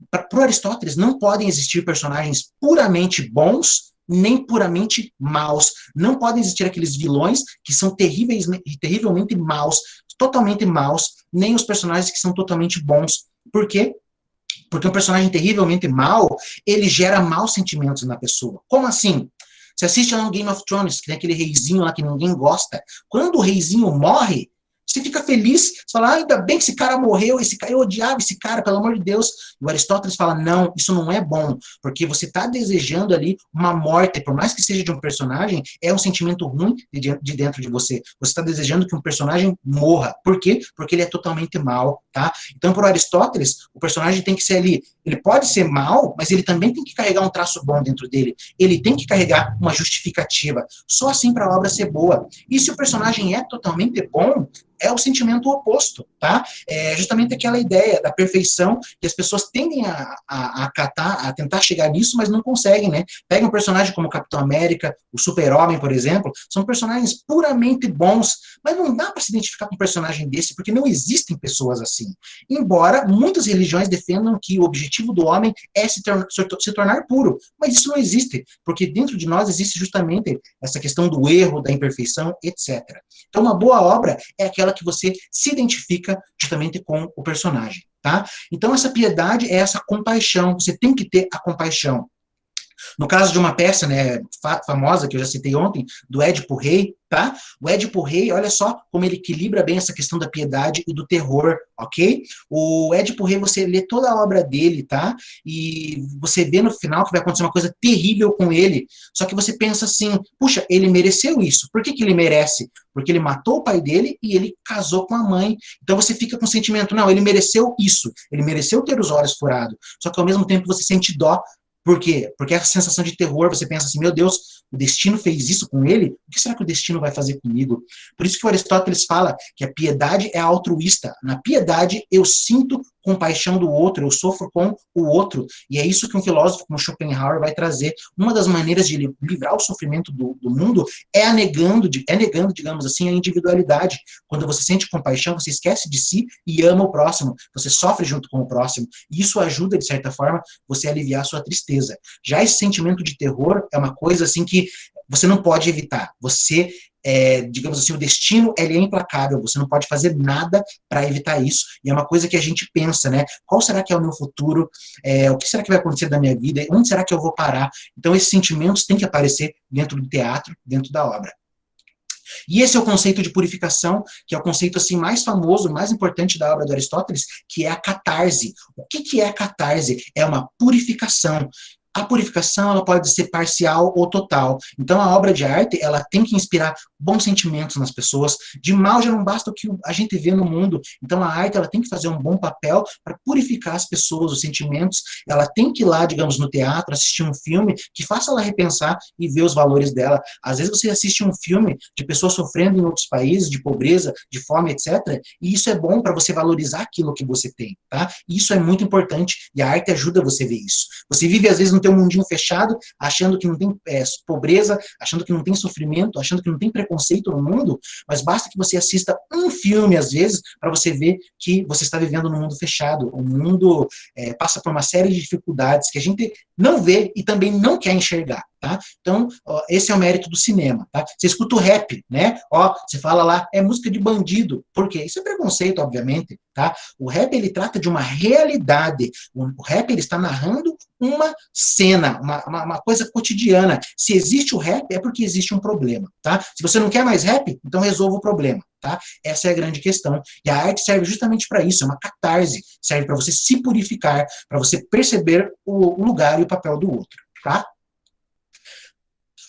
para o Aristóteles, não podem existir personagens puramente bons, nem puramente maus. Não podem existir aqueles vilões que são terrivelmente maus, totalmente maus, nem os personagens que são totalmente bons. Por quê? Porque um personagem terrivelmente mau, ele gera maus sentimentos na pessoa. Como assim? Você assiste lá no Game of Thrones, que tem aquele reizinho lá que ninguém gosta. Quando o reizinho morre, você fica feliz, você fala, ainda bem que esse cara morreu, eu odiava esse cara, pelo amor de Deus. E o Aristóteles fala, não, isso não é bom, porque você está desejando ali uma morte, por mais que seja de um personagem, é um sentimento ruim de dentro de você. Você está desejando que um personagem morra. Por quê? Porque ele é totalmente mal, tá? Então, para o Aristóteles, o personagem tem que ser ali, ele pode ser mal, mas ele também tem que carregar um traço bom dentro dele. Ele tem que carregar uma justificativa. Só assim para a obra ser boa. E se o personagem é totalmente bom, é o sentimento oposto, tá? É justamente aquela ideia da perfeição que as pessoas tendem a acatar, a tentar chegar nisso, mas não conseguem, né? Pega um personagem como o Capitão América, o Super-Homem, por exemplo, são personagens puramente bons, mas não dá para se identificar com um personagem desse, porque não existem pessoas assim. Embora muitas religiões defendam que o objetivo do homem é se tornar puro, mas isso não existe, porque dentro de nós existe justamente essa questão do erro, da imperfeição, etc. Então, uma boa obra é aquela que você se identifica justamente com o personagem, tá? Então, essa piedade é essa compaixão, você tem que ter a compaixão. No caso de uma peça, né, famosa, que eu já citei ontem, do Édipo Rei, tá? O Édipo Rei, olha só como ele equilibra bem essa questão da piedade e do terror, ok? O Édipo Rei, você lê toda a obra dele, tá? E você vê no final que vai acontecer uma coisa terrível com ele, só que você pensa assim, puxa, ele mereceu isso. Por que que ele merece? Porque ele matou o pai dele e ele casou com a mãe. Então você fica com o sentimento, não, ele mereceu isso, ele mereceu ter os olhos furados. Só que ao mesmo tempo você sente dó. Por quê? Porque essa sensação de terror, você pensa assim, meu Deus, o destino fez isso com ele? O que será que o destino vai fazer comigo? Por isso que o Aristóteles fala que a piedade é altruísta. Na piedade, eu sinto compaixão do outro, eu sofro com o outro. E é isso que um filósofo como Schopenhauer vai trazer. Uma das maneiras de livrar o sofrimento do mundo é negando, digamos assim, a individualidade. Quando você sente compaixão, você esquece de si e ama o próximo. Você sofre junto com o próximo. E isso ajuda, de certa forma, você a aliviar a sua tristeza. Já esse sentimento de terror é uma coisa assim que você não pode evitar. Você, digamos assim, o destino ele é implacável. Você não pode fazer nada para evitar isso. E é uma coisa que a gente pensa, né? Qual será que é o meu futuro? O que será que vai acontecer da minha vida? Onde será que eu vou parar? Então, esses sentimentos têm que aparecer dentro do teatro, dentro da obra. E esse é o conceito de purificação, que é o conceito assim mais famoso, mais importante da obra de Aristóteles, que é a catarse. O que é a catarse? É uma purificação. A purificação ela pode ser parcial ou total. Então a obra de arte ela tem que inspirar bons sentimentos nas pessoas. De mal já não basta o que a gente vê no mundo. Então a arte ela tem que fazer um bom papel para purificar as pessoas, os sentimentos. Ela tem que ir lá, digamos, no teatro, assistir um filme que faça ela repensar e ver os valores dela. Às vezes você assiste um filme de pessoas sofrendo em outros países, de pobreza, de fome, etc. E isso é bom para você valorizar aquilo que você tem, tá? Isso é muito importante e a arte ajuda você a ver isso. Você vive às vezes no teu mundinho fechado, achando que não tem pobreza, achando que não tem sofrimento, achando que não tem preconceito no mundo, mas basta que você assista um filme, às vezes, para você ver que você está vivendo num mundo fechado. O mundo passa por uma série de dificuldades que a gente não vê e também não quer enxergar. Tá? Então, esse é o mérito do cinema. Tá? Você escuta o rap, né? Você fala lá, é música de bandido. Por quê? Isso é preconceito, obviamente. Tá? O rap, ele trata de uma realidade. O rap, ele está narrando uma cena, uma coisa cotidiana. Se existe o rap, é porque existe um problema. Tá? Se você não quer mais rap, então resolva o problema. Tá? Essa é a grande questão. E a arte serve justamente para isso, é uma catarse. Serve para você se purificar, para você perceber o lugar e o papel do outro. Tá?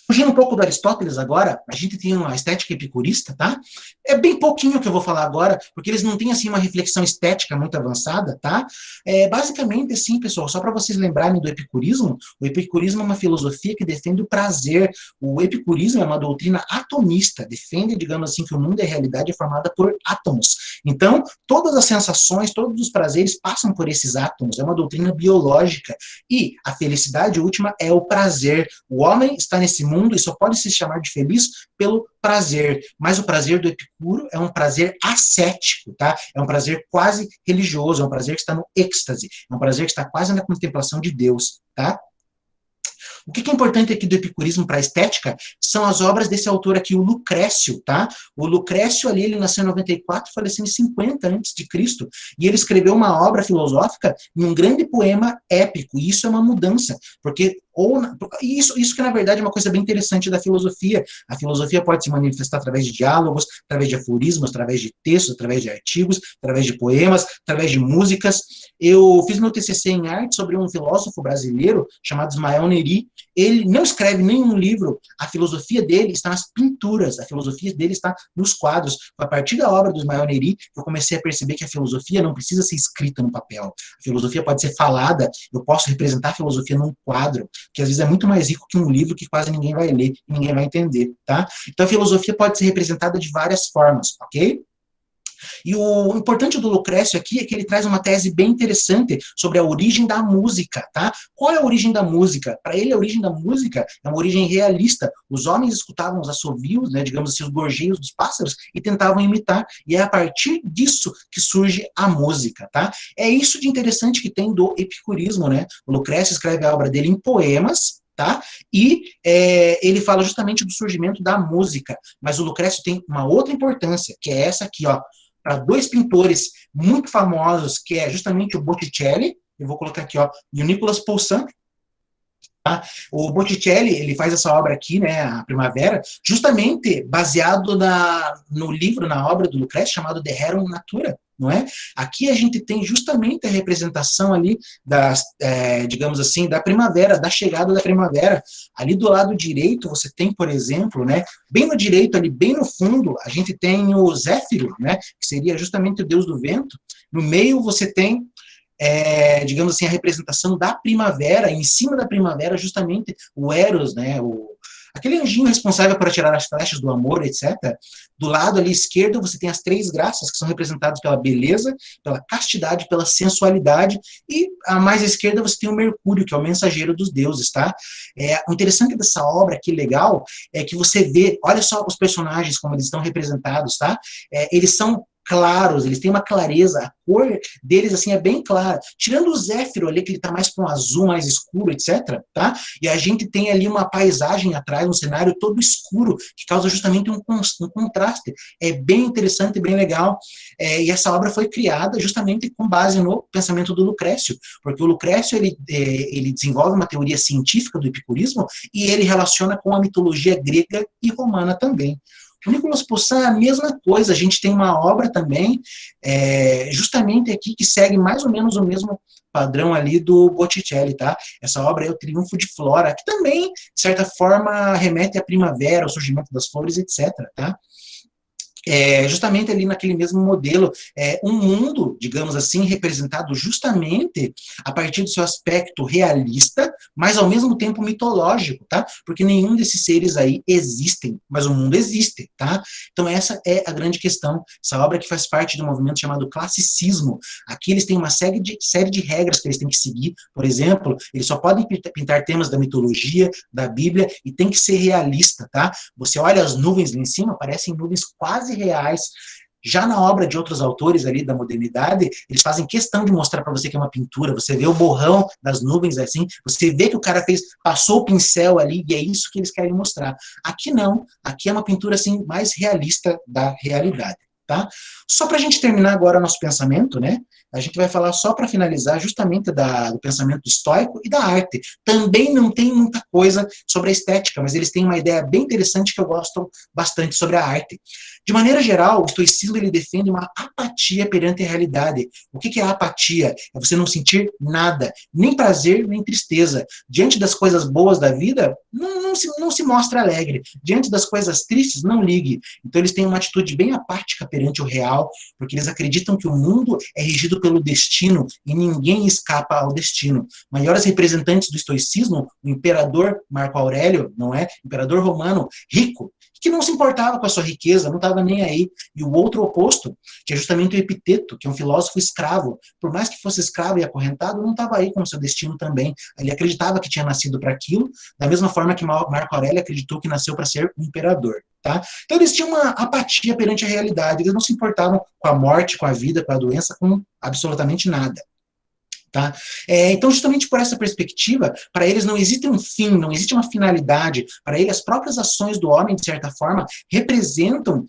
Fugindo um pouco do Aristóteles agora, a gente tem uma estética epicurista, tá? É bem pouquinho que eu vou falar agora, porque eles não têm, assim, uma reflexão estética muito avançada, tá? Basicamente, assim, pessoal, só para vocês lembrarem do epicurismo, o epicurismo é uma filosofia que defende o prazer. O epicurismo é uma doutrina atomista, defende, digamos assim, que o mundo e a realidade é formada por átomos. Então, todas as sensações, todos os prazeres passam por esses átomos, é uma doutrina biológica. E a felicidade última é o prazer. O homem está nesse mundo e só pode se chamar de feliz pelo prazer. Mas o prazer do Epicuro é um prazer ascético, tá? É um prazer quase religioso, é um prazer que está no êxtase, é um prazer que está quase na contemplação de Deus, tá? O que é importante aqui do epicurismo para a estética são as obras desse autor aqui, o Lucrécio, tá? O Lucrécio ali, ele nasceu em 94, faleceu em 50 a.C., e ele escreveu uma obra filosófica em um grande poema épico, e isso é uma mudança, porque isso que na verdade é uma coisa bem interessante da filosofia. A filosofia pode se manifestar através de diálogos, através de aforismos, através de textos, através de artigos, através de poemas, através de músicas. Eu fiz meu TCC em arte sobre um filósofo brasileiro chamado Ismael Neri. Ele não escreve nenhum livro, a filosofia dele está nas pinturas, a filosofia dele está nos quadros. A partir da obra do Ismael Neri, eu comecei a perceber que a filosofia não precisa ser escrita no papel. A filosofia pode ser falada, eu posso representar a filosofia num quadro, que às vezes é muito mais rico que um livro que quase ninguém vai ler e ninguém vai entender, tá? Então a filosofia pode ser representada de várias formas, ok? E o importante do Lucrécio aqui é que ele traz uma tese bem interessante sobre a origem da música, tá? Qual é a origem da música? Para ele, a origem da música é uma origem realista. Os homens escutavam os assovios, né, digamos assim, os gorjeios dos pássaros e tentavam imitar. E é a partir disso que surge a música, tá? É isso de interessante que tem do epicurismo, né? O Lucrécio escreve a obra dele em poemas, tá? E ele fala justamente do surgimento da música. Mas o Lucrécio tem uma outra importância, que é essa aqui, ó, para dois pintores muito famosos, que é justamente o Botticelli, eu vou colocar aqui, ó, e o Nicolas Poussin. O Botticelli, ele faz essa obra aqui, né, a Primavera, justamente baseado no livro, na obra do Lucrezio, chamado De Rerum Natura, não é? Aqui a gente tem justamente a representação ali digamos assim, da primavera, da chegada da primavera. Ali do lado direito você tem, por exemplo, né, bem no direito ali, bem no fundo, a gente tem o Zéfiro, né, que seria justamente o deus do vento. No meio você tem digamos assim, a representação da primavera, em cima da primavera, justamente o Eros, né, aquele anjinho responsável por atirar as flechas do amor, etc. Do lado ali esquerdo, você tem as três graças, que são representadas pela beleza, pela castidade, pela sensualidade, e a mais à esquerda você tem o Mercúrio, que é o mensageiro dos deuses, tá? O interessante dessa obra, que legal, é que você vê, olha só os personagens, como eles estão representados, tá? Eles são claros, eles têm uma clareza, a cor deles, assim, é bem clara. Tirando o Zéfiro ali, que ele tá mais para um azul mais escuro, etc., tá? E a gente tem ali uma paisagem atrás, um cenário todo escuro, que causa justamente um contraste. É bem interessante, bem legal. E essa obra foi criada justamente com base no pensamento do Lucrécio, porque o Lucrécio, ele desenvolve uma teoria científica do epicurismo e ele relaciona com a mitologia grega e romana também. O Nicolas Poussin é a mesma coisa, a gente tem uma obra também, justamente aqui, que segue mais ou menos o mesmo padrão ali do Botticelli, tá? Essa obra é o Triunfo de Flora, que também, de certa forma, remete à primavera, ao surgimento das flores, etc., tá? Justamente ali naquele mesmo modelo, um mundo, digamos assim, representado justamente a partir do seu aspecto realista, mas ao mesmo tempo mitológico, tá? Porque nenhum desses seres aí existem, mas o mundo existe, tá? Então essa é a grande questão, essa obra que faz parte do movimento chamado classicismo. Aqui eles têm uma série de regras que eles têm que seguir, por exemplo, eles só podem pintar temas da mitologia, da Bíblia, e tem que ser realista, tá? Você olha as nuvens lá em cima, parecem nuvens quase reais. Já na obra de outros autores ali da modernidade, eles fazem questão de mostrar para você que é uma pintura, você vê o borrão das nuvens assim, você vê que o cara passou o pincel ali, e é isso que eles querem mostrar. Aqui não, aqui é uma pintura assim mais realista da realidade, tá? Só para a gente terminar agora nosso pensamento, né? A gente vai falar só para finalizar justamente do pensamento estoico e da arte. Também não tem muita coisa sobre a estética, mas eles têm uma ideia bem interessante que eu gosto bastante sobre a arte. De maneira geral, o estoicismo ele defende uma apatia perante a realidade. O que é a apatia? É você não sentir nada, nem prazer, nem tristeza. Diante das coisas boas da vida, não se mostra alegre. Diante das coisas tristes, não ligue. Então eles têm uma atitude bem apática perante o real, porque eles acreditam que o mundo é regido pelo destino e ninguém escapa ao destino. Maiores representantes do estoicismo, o imperador Marco Aurélio, não é? Imperador romano, rico, que não se importava com a sua riqueza, não estava nem aí. E o outro oposto, que é justamente o Epiteto, que é um filósofo escravo. Por mais que fosse escravo e acorrentado, não estava aí com o seu destino também. Ele acreditava que tinha nascido para aquilo, da mesma forma que Marco Aurélio acreditou que nasceu para ser um imperador. Tá? Então eles tinham uma apatia perante a realidade, eles não se importavam com a morte, com a vida, com a doença, com absolutamente nada. Tá? Então, justamente por essa perspectiva, para eles não existe um fim, não existe uma finalidade, para eles as próprias ações do homem, de certa forma, representam,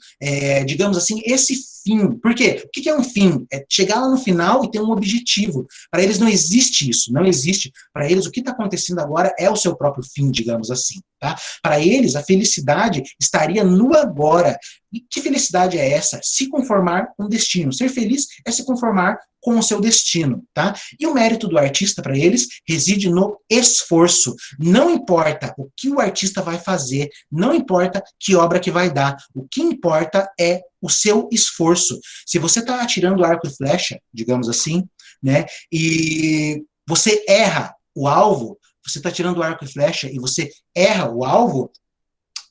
digamos assim, esse fim. Por quê? O que é um fim? É chegar lá no final e ter um objetivo. Para eles não existe isso, não existe. Para eles o que está acontecendo agora é o seu próprio fim, digamos assim. Tá? Para eles a felicidade estaria no agora. E que felicidade é essa? Se conformar com o destino. Ser feliz é se conformar com o seu destino, tá? E o mérito do artista para eles reside no esforço. Não importa o que o artista vai fazer, não importa que obra que vai dar. O que importa é o seu esforço. Se você está atirando arco e flecha, digamos assim, né? E você erra o alvo, você está tirando arco e flecha e você erra o alvo,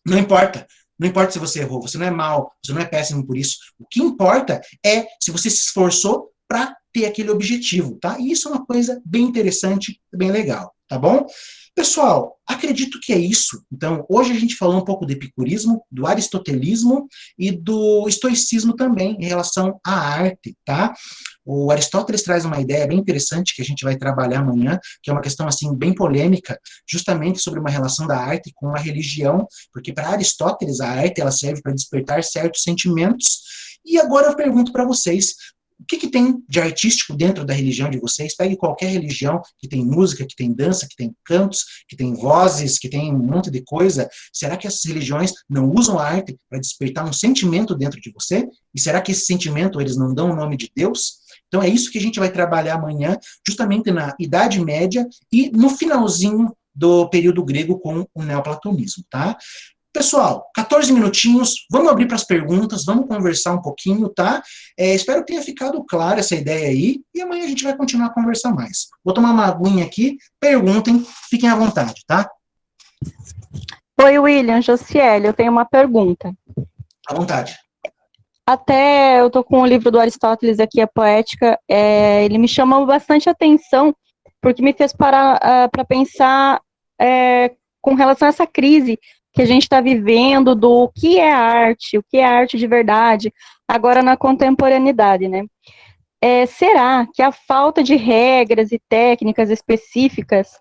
não importa. Não importa se você errou, você não é mal, você não é péssimo por isso. O que importa é se você se esforçou para ter aquele objetivo, tá? E isso é uma coisa bem interessante, bem legal, tá bom? Pessoal, acredito que é isso. Então, hoje a gente falou um pouco do epicurismo, do aristotelismo e do estoicismo também em relação à arte, tá? O Aristóteles traz uma ideia bem interessante que a gente vai trabalhar amanhã, que é uma questão assim bem polêmica, justamente sobre uma relação da arte com a religião, porque para Aristóteles a arte ela serve para despertar certos sentimentos. E agora eu pergunto para vocês, O que tem de artístico dentro da religião de vocês? Pegue qualquer religião que tem música, que tem dança, que tem cantos, que tem vozes, que tem um monte de coisa. Será que essas religiões não usam a arte para despertar um sentimento dentro de você? E será que esse sentimento eles não dão o nome de Deus? Então é isso que a gente vai trabalhar amanhã, justamente na Idade Média e no finalzinho do período grego com o neoplatonismo, tá? Pessoal, 14 minutinhos, vamos abrir para as perguntas, vamos conversar um pouquinho, tá? Espero que tenha ficado clara essa ideia aí, e amanhã a gente vai continuar a conversar mais. Vou tomar uma aguinha aqui, perguntem, fiquem à vontade, tá? Oi, William, Josiele, eu tenho uma pergunta. À vontade. Até eu tô com o livro do Aristóteles aqui, a Poética, ele me chamou bastante atenção, porque me fez parar para pensar com relação a essa crise que a gente está vivendo do que é arte, o que é arte de verdade, agora na contemporaneidade, né? Será que a falta de regras e técnicas específicas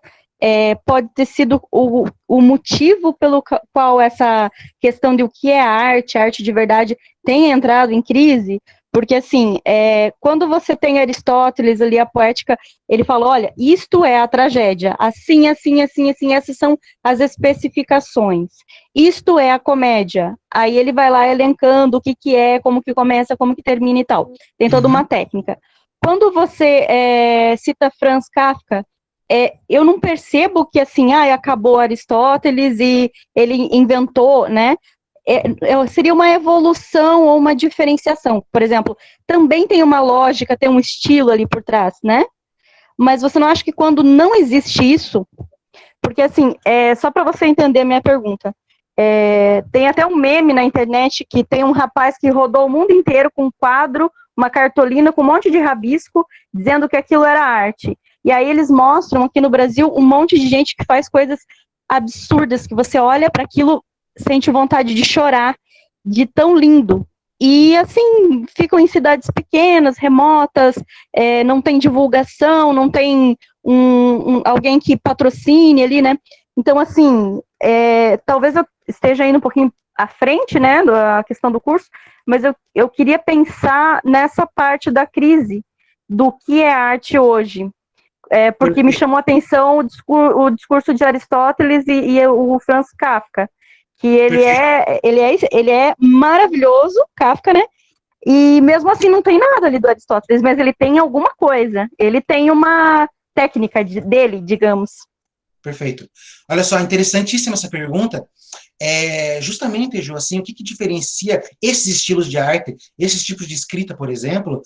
pode ter sido o motivo pelo qual essa questão de o que é arte de verdade, tem entrado em crise? Porque, assim, quando você tem Aristóteles ali, a Poética, ele fala, olha, isto é a tragédia, assim, assim, assim, assim, essas são as especificações. Isto é a comédia. Aí ele vai lá elencando o que é, como que começa, como que termina e tal. Tem toda uma técnica. Quando você cita Franz Kafka, eu não percebo que, assim, acabou Aristóteles e ele inventou, né? Seria uma evolução ou uma diferenciação. Por exemplo, também tem uma lógica, tem um estilo ali por trás, né? Mas você não acha que quando não existe isso, porque assim, só para você entender a minha pergunta, tem até um meme na internet que tem um rapaz que rodou o mundo inteiro com um quadro, uma cartolina com um monte de rabisco, dizendo que aquilo era arte. E aí eles mostram aqui no Brasil um monte de gente que faz coisas absurdas, que você olha para aquilo, sente vontade de chorar, de tão lindo. E, assim, ficam em cidades pequenas, remotas, não tem divulgação, não tem alguém que patrocine ali, né? Então, assim, talvez eu esteja indo um pouquinho à frente, né, da questão do curso, mas eu queria pensar nessa parte da crise, do que é arte hoje. Porque me chamou a atenção o discurso de Aristóteles e o Franz Kafka, que ele é maravilhoso, Kafka, né? E mesmo assim não tem nada ali do Aristóteles, mas ele tem alguma coisa, ele tem uma técnica dele, digamos. Perfeito. Olha só, interessantíssima essa pergunta. Justamente, Ju, assim, o que diferencia esses estilos de arte, esses tipos de escrita, por exemplo?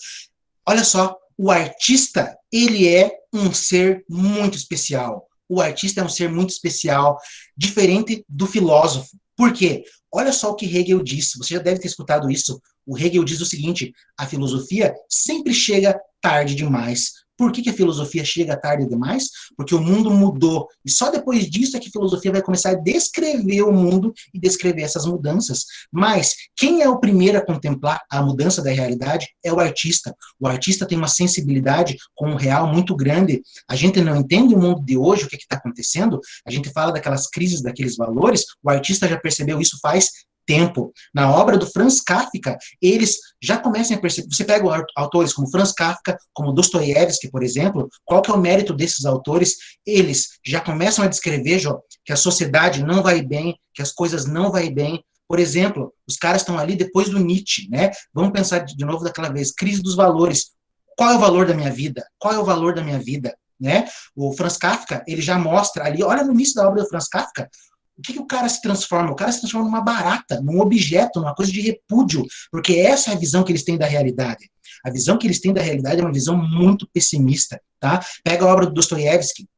Olha só, o artista, ele é um ser muito especial. O artista é um ser muito especial, diferente do filósofo. Por quê? Olha só o que Hegel disse, você já deve ter escutado isso. O Hegel diz o seguinte, a filosofia sempre chega tarde demais. Por que a filosofia chega tarde demais? Porque o mundo mudou. E só depois disso é que a filosofia vai começar a descrever o mundo e descrever essas mudanças. Mas quem é o primeiro a contemplar a mudança da realidade é o artista. O artista tem uma sensibilidade com o real muito grande. A gente não entende o mundo de hoje, o que está acontecendo. A gente fala daquelas crises, daqueles valores. O artista já percebeu isso faz tempo. Na obra do Franz Kafka, eles já começam a perceber, você pega autores como Franz Kafka, como Dostoiévski, por exemplo, qual que é o mérito desses autores? Eles já começam a descrever, Jó, que a sociedade não vai bem, que as coisas não vai bem. Por exemplo, os caras estão ali depois do Nietzsche, né? Vamos pensar de novo daquela vez, crise dos valores. Qual é o valor da minha vida? Qual é o valor da minha vida? Né? O Franz Kafka, ele já mostra ali, olha no início da obra do Franz Kafka, o que o cara se transforma? O cara se transforma numa barata, num objeto, numa coisa de repúdio, porque essa é a visão que eles têm da realidade. A visão que eles têm da realidade é uma visão muito pessimista, tá? Pega a obra do Dostoiévski,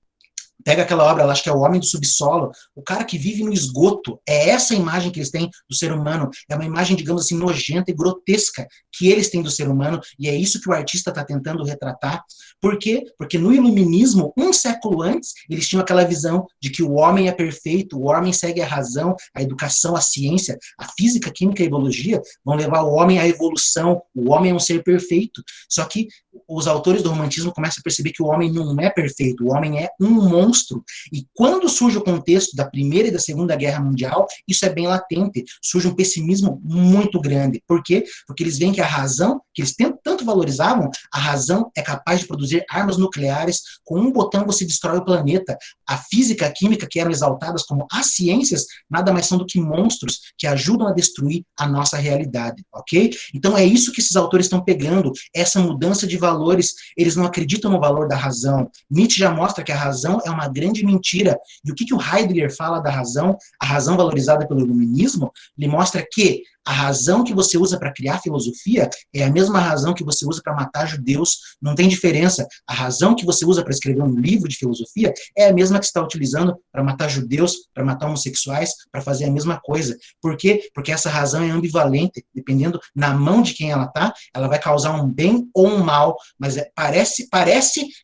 pega aquela obra, acho que é O Homem do Subsolo, o cara que vive no esgoto, é essa imagem que eles têm do ser humano, é uma imagem, digamos assim, nojenta e grotesca que eles têm do ser humano, e é isso que o artista está tentando retratar. Por quê? Porque no iluminismo, um século antes, eles tinham aquela visão de que o homem é perfeito, o homem segue a razão, a educação, a ciência, a física, a química e a biologia vão levar o homem à evolução, o homem é um ser perfeito. Só que os autores do romantismo começam a perceber que o homem não é perfeito, o homem é um monstro. E quando surge o contexto da Primeira e da Segunda Guerra Mundial, isso é bem latente, surge um pessimismo muito grande. Por quê? Porque eles veem que a razão que eles tanto valorizavam, a razão é capaz de produzir armas nucleares, com um botão você destrói o planeta. A física, a química, que eram exaltadas como as ciências, nada mais são do que monstros que ajudam a destruir a nossa realidade, ok? Então é isso que esses autores estão pegando, essa mudança de valores. Eles não acreditam no valor da razão. Nietzsche já mostra que a razão é uma grande mentira. E o que o Heidegger fala da razão, a razão valorizada pelo iluminismo, ele mostra que a razão que você usa para criar filosofia é a mesma razão que você usa para matar judeus, não tem diferença. A razão que você usa para escrever um livro de filosofia é a mesma que você está utilizando para matar judeus, para matar homossexuais, para fazer a mesma coisa. Por quê? Porque essa razão é ambivalente, dependendo na mão de quem ela está, ela vai causar um bem ou um mal, mas parece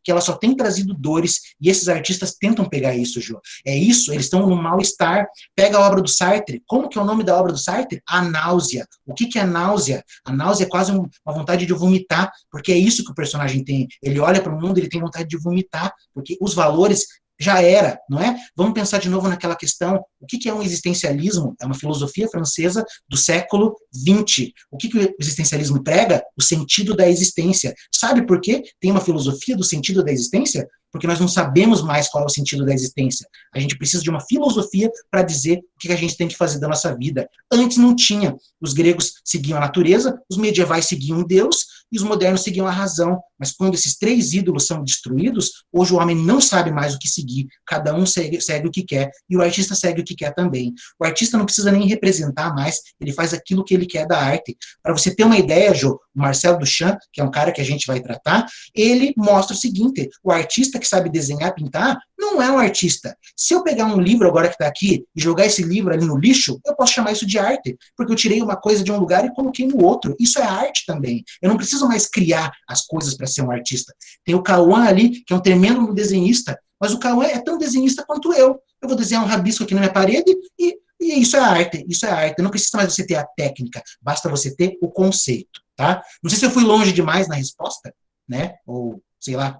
que ela só tem trazido dores, e esses artistas tentam pegar isso, Jô. É isso, eles estão no mal-estar. Pega a obra do Sartre. Como que é o nome da obra do Sartre? A náusea. O que é náusea? A náusea é quase uma vontade de vomitar, porque é isso que o personagem tem. Ele olha para o mundo, ele tem vontade de vomitar, porque os valores já era, não é? Vamos pensar de novo naquela questão, o que é um existencialismo? É uma filosofia francesa do século XX. O que o existencialismo prega? O sentido da existência. Sabe por quê? Tem uma filosofia do sentido da existência? Porque nós não sabemos mais qual é o sentido da existência. A gente precisa de uma filosofia para dizer o que a gente tem que fazer da nossa vida. Antes não tinha. Os gregos seguiam a natureza, os medievais seguiam Deus, e os modernos seguiam a razão. Mas quando esses três ídolos são destruídos, hoje o homem não sabe mais o que seguir. Cada um segue o que quer, e o artista segue o que quer também. O artista não precisa nem representar mais, ele faz aquilo que ele quer da arte. Para você ter uma ideia, Jô, o Marcel Duchamp, que é um cara que a gente vai tratar, ele mostra o seguinte: o artista que sabe desenhar, pintar, não é um artista. Se eu pegar um livro agora que está aqui e jogar esse livro ali no lixo, eu posso chamar isso de arte, porque eu tirei uma coisa de um lugar e coloquei no outro. Isso é arte também. Eu não preciso mais criar as coisas para ser um artista. Tem o Cauã ali, que é um tremendo desenhista, mas o Cauã é tão desenhista quanto eu. Eu vou desenhar um rabisco aqui na minha parede e isso é arte, isso é arte. Não precisa mais você ter a técnica, basta você ter o conceito, tá? Não sei se eu fui longe demais na resposta, né? Ou, sei lá.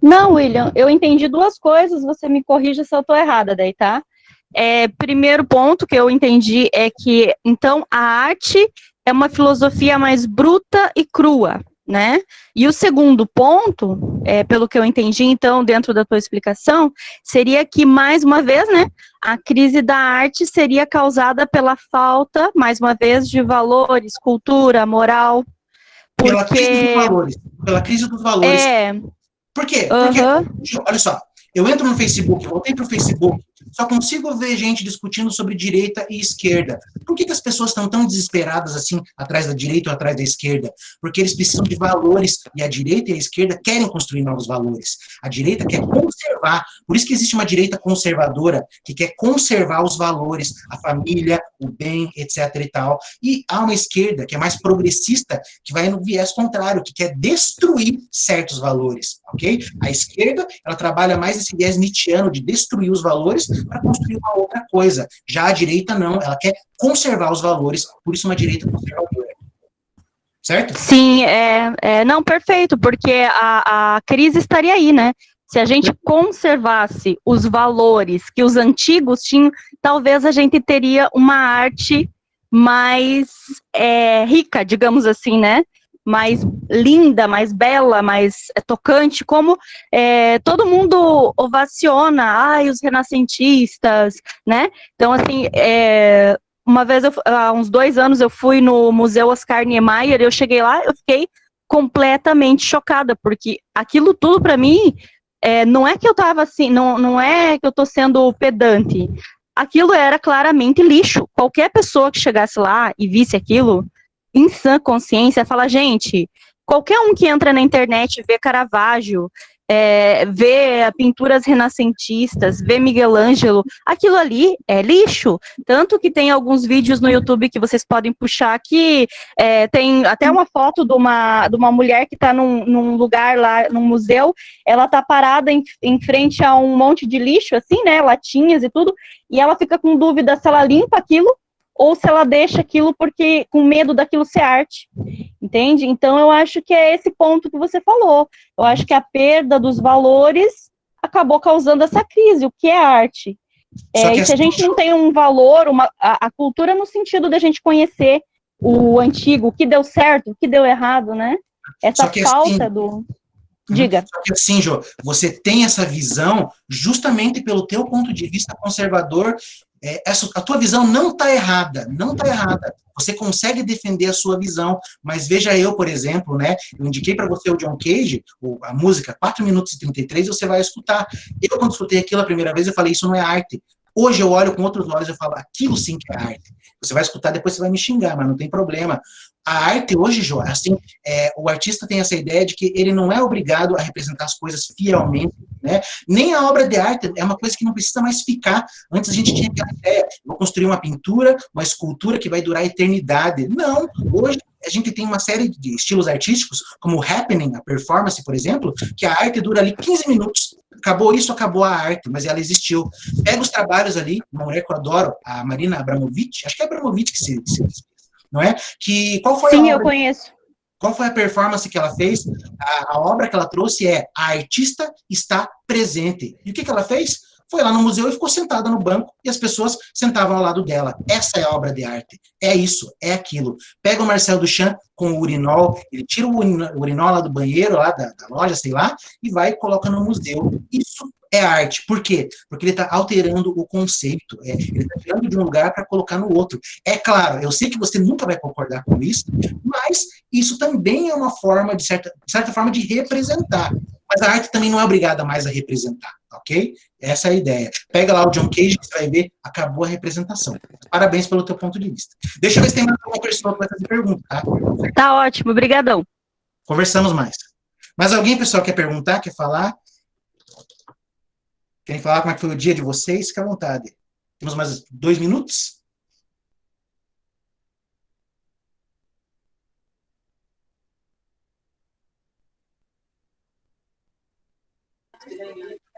Não, William, eu entendi duas coisas, você me corrija se eu estou errada daí, tá? Primeiro ponto que eu entendi é que, então, a arte é uma filosofia mais bruta e crua, né? E o segundo ponto, pelo que eu entendi, então, dentro da tua explicação, seria que, mais uma vez, né, a crise da arte seria causada pela falta, mais uma vez, de valores, cultura, moral, porque... Pela crise dos valores. Pela crise dos valores. Por quê? Porque, olha só, eu entro no Facebook, voltei para o Facebook, só consigo ver gente discutindo sobre direita e esquerda. Por que as pessoas estão tão desesperadas assim, atrás da direita ou atrás da esquerda? Porque eles precisam de valores, e a direita e a esquerda querem construir novos valores. A direita quer conservar, por isso que existe uma direita conservadora, que quer conservar os valores, a família, o bem, etc. e tal. E há uma esquerda, que é mais progressista, que vai no viés contrário, que quer destruir certos valores, ok? A esquerda, ela trabalha mais esse viés nietzschiano de destruir os valores para construir uma outra coisa. Já a direita não, ela quer conservar os valores, por isso uma direita conservadora. Certo? Sim, não, perfeito, porque a crise estaria aí, né? Se a gente conservasse os valores que os antigos tinham, talvez a gente teria uma arte mais rica, digamos assim, né? Mais linda, mais bela, mais tocante, como todo mundo ovaciona, os renascentistas, né? Então, assim, uma vez, há uns 2 anos, eu fui no Museu Oscar Niemeyer, eu cheguei lá, eu fiquei completamente chocada, porque aquilo tudo, para mim, não é que eu tava assim, não é que eu tô sendo pedante, aquilo era claramente lixo. Qualquer pessoa que chegasse lá e visse aquilo, em sã consciência, fala, gente, qualquer um que entra na internet, vê Caravaggio, vê pinturas renascentistas, vê Miguel Ângelo, aquilo ali é lixo. Tanto que tem alguns vídeos no YouTube que vocês podem puxar aqui, tem até uma foto de uma mulher que está num lugar lá, num museu, ela está parada em frente a um monte de lixo, assim, né, latinhas e tudo, e ela fica com dúvida se ela limpa aquilo, ou se ela deixa aquilo porque com medo daquilo ser arte, entende? Então, eu acho que é esse ponto que você falou. Eu acho que a perda dos valores acabou causando essa crise. O que é arte? E se a gente não tem um valor, a cultura no sentido da gente conhecer o antigo, o que deu certo, o que deu errado, né? Essa falta assim, do... Diga. Só que assim, Jô, você tem essa visão justamente pelo teu ponto de vista conservador. A tua visão não está errada, não está errada. Você consegue defender a sua visão, mas veja eu, por exemplo, né? Eu indiquei para você o John Cage, a música 4 minutos e 33, você vai escutar. Eu, quando escutei aquilo a primeira vez, eu falei, isso não é arte. Hoje eu olho com outros olhos e falo, aquilo sim que é arte. Você vai escutar, depois você vai me xingar, mas não tem problema. A arte hoje, Jô, assim, o artista tem essa ideia de que ele não é obrigado a representar as coisas fielmente, né? Nem a obra de arte é uma coisa que não precisa mais ficar. Antes a gente tinha aquela ideia, vou construir uma pintura, uma escultura que vai durar a eternidade. Não, hoje a gente tem uma série de estilos artísticos, como o happening, a performance, por exemplo, que a arte dura ali 15 minutos. Acabou isso, acabou a arte, mas ela existiu. Pega os trabalhos ali, uma mulher que eu adoro, a Marina Abramovic, acho que é Abramovic que se não é? Qual foi Sim, a obra, eu conheço. Qual foi a performance que ela fez? A obra que ela trouxe é A Artista Está Presente. E o que ela fez? Foi lá no museu e ficou sentada no banco e as pessoas sentavam ao lado dela. Essa é a obra de arte. É isso, é aquilo. Pega o Marcel Duchamp com o urinol, ele tira o urinol lá do banheiro, lá da loja, sei lá, e vai e coloca no museu. Isso é arte. Por quê? Porque ele está alterando o conceito. Ele está tirando de um lugar para colocar no outro. É claro, eu sei que você nunca vai concordar com isso, mas isso também é uma forma, de certa forma, de representar. Mas a arte também não é obrigada mais a representar, ok? Essa é a ideia. Pega lá o John Cage, você vai ver, acabou a representação. Parabéns pelo teu ponto de vista. Deixa eu ver se tem mais alguma pessoa que vai fazer pergunta, tá? Tá ótimo, brigadão. Conversamos mais. Mais alguém, pessoal, quer perguntar, quer falar? Querem falar como é que foi o dia de vocês? Fique à vontade. Temos mais 2 minutos?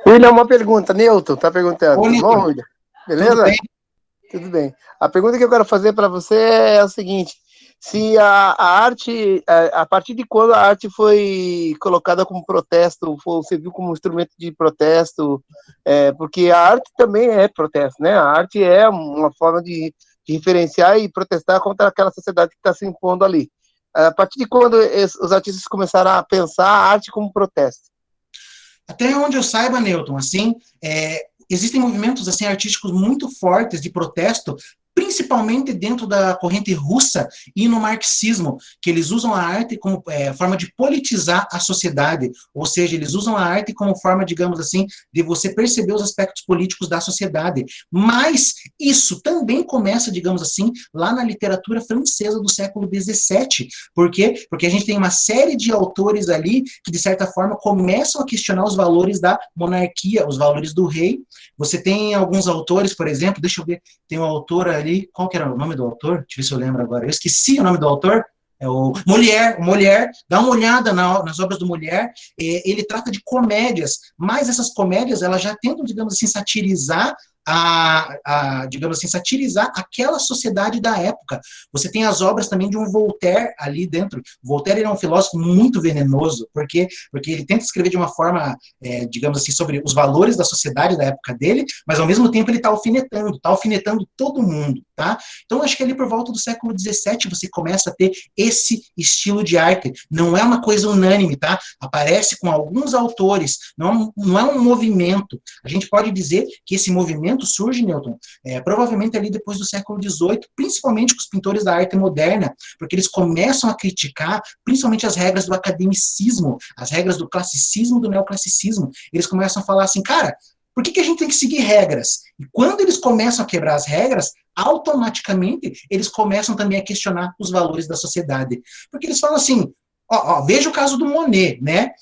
William, uma pergunta. Newton tá perguntando. Tudo bom, William? Beleza? Tudo bem? Tudo bem. A pergunta que eu quero fazer para você é a seguinte: se a arte, a partir de quando a arte foi colocada como protesto, você viu como instrumento de protesto, porque a arte também é protesto, né? A arte é uma forma de referenciar e protestar contra aquela sociedade que está se impondo ali. A partir de quando os artistas começaram a pensar a arte como protesto? Até onde eu saiba, Newton, assim, existem movimentos assim artísticos muito fortes de protesto, principalmente dentro da corrente russa e no marxismo, que eles usam a arte como forma de politizar a sociedade, ou seja, eles usam a arte como forma, digamos assim, de você perceber os aspectos políticos da sociedade. Mas isso também começa, digamos assim, lá na literatura francesa do século XVII. Por quê? Porque a gente tem uma série de autores ali que, de certa forma, começam a questionar os valores da monarquia, os valores do rei. Você tem alguns autores, por exemplo, deixa eu ver, tem um autor ali, qual que era o nome do autor? Deixa eu ver se eu lembro agora. Eu esqueci o nome do autor. É o Molière, dá uma olhada nas obras do Molière, ele trata de comédias, mas essas comédias, elas já tentam, digamos assim, satirizar digamos assim, satirizar aquela sociedade da época. Você tem as obras também de um Voltaire ali dentro. Voltaire era um filósofo muito venenoso, porque ele tenta escrever de uma forma, digamos assim, sobre os valores da sociedade da época dele, mas ao mesmo tempo ele está alfinetando todo mundo, tá? Então, acho que ali por volta do século XVII você começa a ter esse estilo de arte. Não é uma coisa unânime, tá? Aparece com alguns autores, não é um movimento. A gente pode dizer que esse movimento surge, Newton, provavelmente ali depois do século XVIII, principalmente com os pintores da arte moderna, porque eles começam a criticar principalmente as regras do academicismo, as regras do classicismo, do neoclassicismo. Eles começam a falar assim, cara, por que a gente tem que seguir regras? E quando eles começam a quebrar as regras, automaticamente eles começam também a questionar os valores da sociedade. Porque eles falam assim, veja o caso do Monet, né?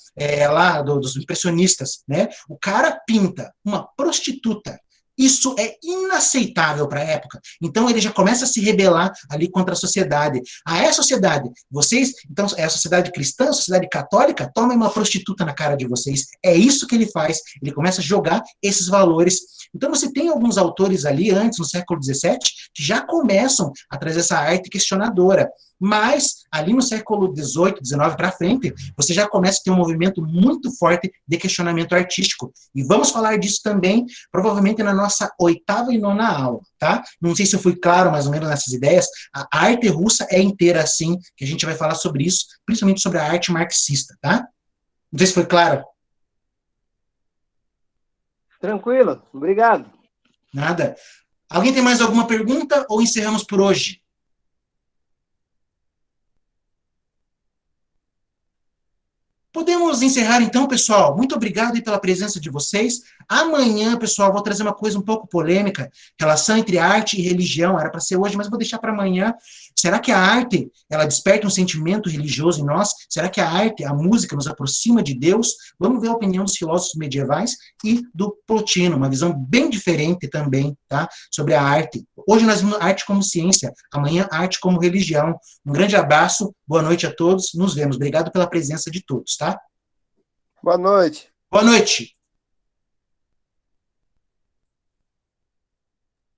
Lá dos impressionistas, né? O cara pinta uma prostituta. Isso é inaceitável para a época. Então ele já começa a se rebelar ali contra a sociedade. É a sociedade. Vocês, então, é a sociedade cristã, a sociedade católica, tomem uma prostituta na cara de vocês. É isso que ele faz. Ele começa a jogar esses valores. Então você tem alguns autores ali, antes, no século XVII, que já começam a trazer essa arte questionadora. Mas, ali no século XVIII, XIX para frente, você já começa a ter um movimento muito forte de questionamento artístico. E vamos falar disso também, provavelmente na nossa 8ª e 9ª aula, tá? Não sei se eu fui claro mais ou menos nessas ideias. A arte russa é inteira assim, que a gente vai falar sobre isso, principalmente sobre a arte marxista, tá? Não sei se foi claro. Tranquilo, obrigado. Nada. Alguém tem mais alguma pergunta ou encerramos por hoje? Podemos encerrar então, pessoal. Muito obrigado aí pela presença de vocês. Amanhã, pessoal, vou trazer uma coisa um pouco polêmica, relação entre arte e religião. Era para ser hoje, mas vou deixar para amanhã. Será que a arte, ela desperta um sentimento religioso em nós? Será que a arte, a música, nos aproxima de Deus? Vamos ver a opinião dos filósofos medievais e do Plotino, uma visão bem diferente também, tá? Sobre a arte. Hoje nós vimos arte como ciência, amanhã arte como religião. Um grande abraço, boa noite a todos, nos vemos. Obrigado pela presença de todos, tá? Boa noite. Boa noite.